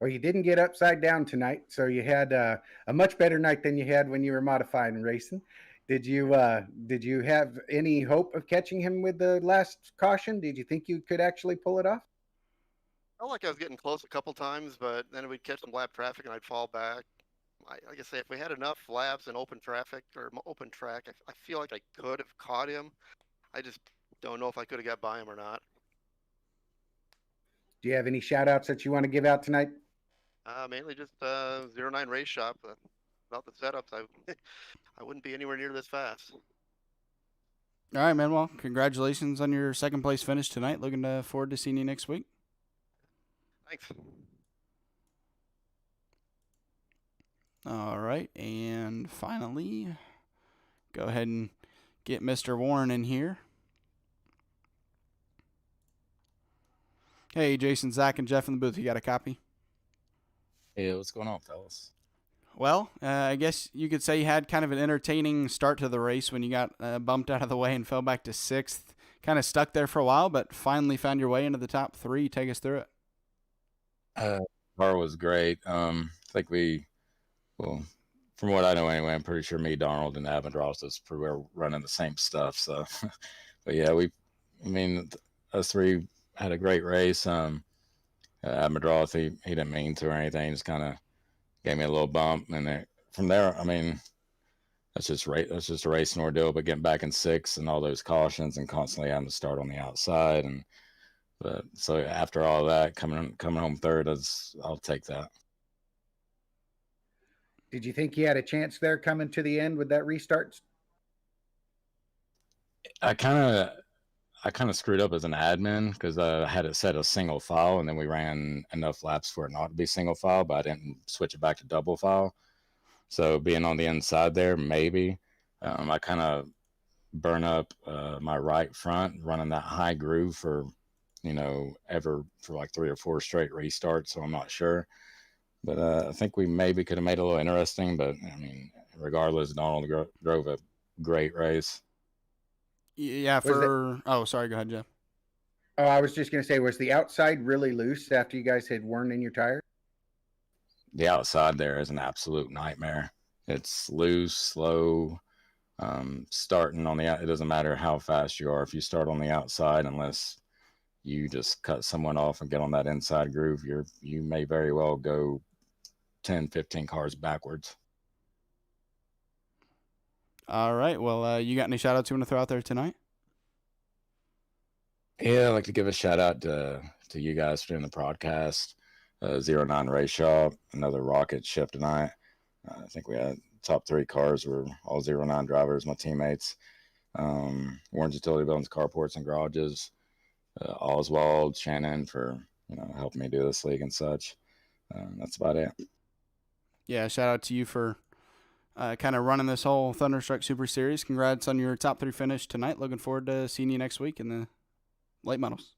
Well, you didn't get upside down tonight, so you had a much better night than you had when you were modified and racing. Did you have any hope of catching him with the last caution? Did you think you could actually pull it off? I felt like I was getting close a couple times, but then we'd catch some lap traffic and I'd fall back. Like I say, if we had enough laps and open traffic or open track, I feel like I could have caught him. I just don't know if I could have got by him or not. Do you have any shout outs that you want to give out tonight? Mainly just 09 Race Shop. Without the setups, I wouldn't be anywhere near this fast. All right, man. Well, congratulations on your second place finish tonight. Looking forward to seeing you next week. Thanks. All right, and finally, go ahead and get Mr. Warren in here. Hey, Jason, Zach, and Jeff in the booth. You got a copy? Hey, what's going on, fellas? Well, I guess you could say you had kind of an entertaining start to the race when you got bumped out of the way and fell back to 6th. Kind of stuck there for a while, but finally found your way into the top 3. Take us through it. Car was great. I think well, from what I know anyway, I'm pretty sure me, Donald, and Abendross were running the same stuff. So, but yeah, us 3 had a great race. Abendross, he didn't mean to or anything, just kind of gave me a little bump, and from there, that's just a racing ordeal. But getting back in 6th and all those cautions and constantly having to start on the outside, but so after all that, coming home 3rd, I'll take that. Did you think you had a chance there coming to the end with that restart? I kind of screwed up as an admin because I had it set a single file, and then we ran enough laps for it not to be single file, but I didn't switch it back to double file. So being on the inside there, maybe I kind of burn up my right front running that high groove for like 3 or 4 straight restarts. So I'm not sure, but I think we maybe could have made it a little interesting. But regardless, Donald drove a great race. Yeah, oh, sorry, go ahead, Jeff. Oh, I was just going to say, was the outside really loose after you guys had worn in your tire? The outside there is an absolute nightmare. It's loose, slow. Starting on it doesn't matter how fast you are. If you start on the outside, unless you just cut someone off and get on that inside groove, you may very well go 10, 15 cars backwards. All right. Well, you got any shout outs you want to throw out there tonight? Yeah, I'd like to give a shout out to you guys for doing the podcast. 09 Race Shop, another rocket ship tonight. I think we had top 3 cars were all 09 drivers, my teammates. Orange Utility Buildings, Carports and Garages. Oswald, Shannon for helping me do this league and such. That's about it. Yeah, shout out to you for kind of running this whole Thunderstruck Super Series. Congrats on your top 3 finish tonight. Looking forward to seeing you next week in the late models.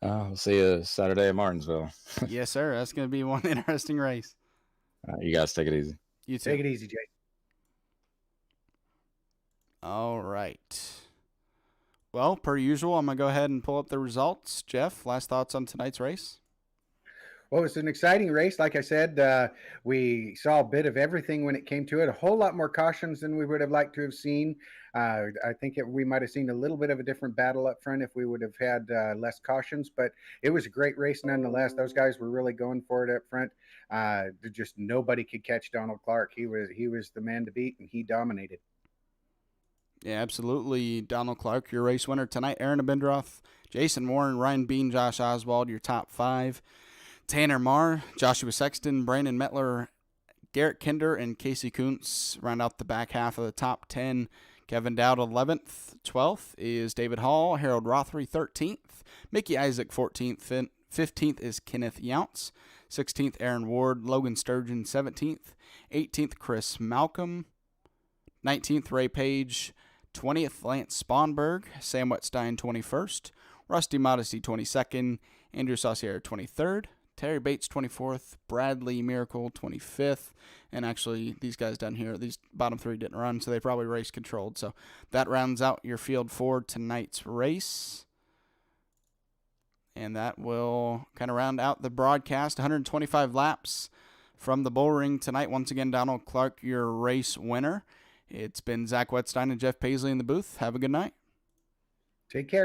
We'll see you Saturday at Martinsville. Yes, sir. That's going to be one interesting race. You guys take it easy. You too. Take it easy, Jay. All right. Well, per usual, I'm going to go ahead and pull up the results. Jeff, last thoughts on tonight's race? Well, it's an exciting race. Like I said, we saw a bit of everything when it came to it. A whole lot more cautions than we would have liked to have seen. I think we might have seen a little bit of a different battle up front if we would have had less cautions. But it was a great race nonetheless. Those guys were really going for it up front. Just nobody could catch Donald Clark. He was the man to beat, and he dominated. Yeah, absolutely. Donald Clark, your race winner tonight. Aaron Abendroth, Jason Warren, Ryan Bean, Josh Oswald, your top 5. Tanner Marr, Joshua Sexton, Brandon Metler, Garrett Kinder, and Casey Kuntz round out the back half of the top 10. Kevin Dowd, 11th. 12th is David Hall. Harold Rothery, 13th. Mickey Isaac, 14th. 15th is Kenneth Younts. 16th, Aaron Ward. Logan Sturgeon, 17th. 18th, Chris Malcolm. 19th, Ray Page. 20th, Lance Sponberg. Sam Wetstein, 21st. Rusty Modesty, 22nd. Andrew Saucier, 23rd. Terry Bates, 24th. Bradley Miracle, 25th. And actually, these guys down here, these bottom 3 didn't run, so they probably race controlled. So that rounds out your field for tonight's race. And that will kind of round out the broadcast. 125 laps from the Bullring tonight. Once again, Donald Clark, your race winner. It's been Zach Wetstein and Jeff Paisley in the booth. Have a good night. Take care.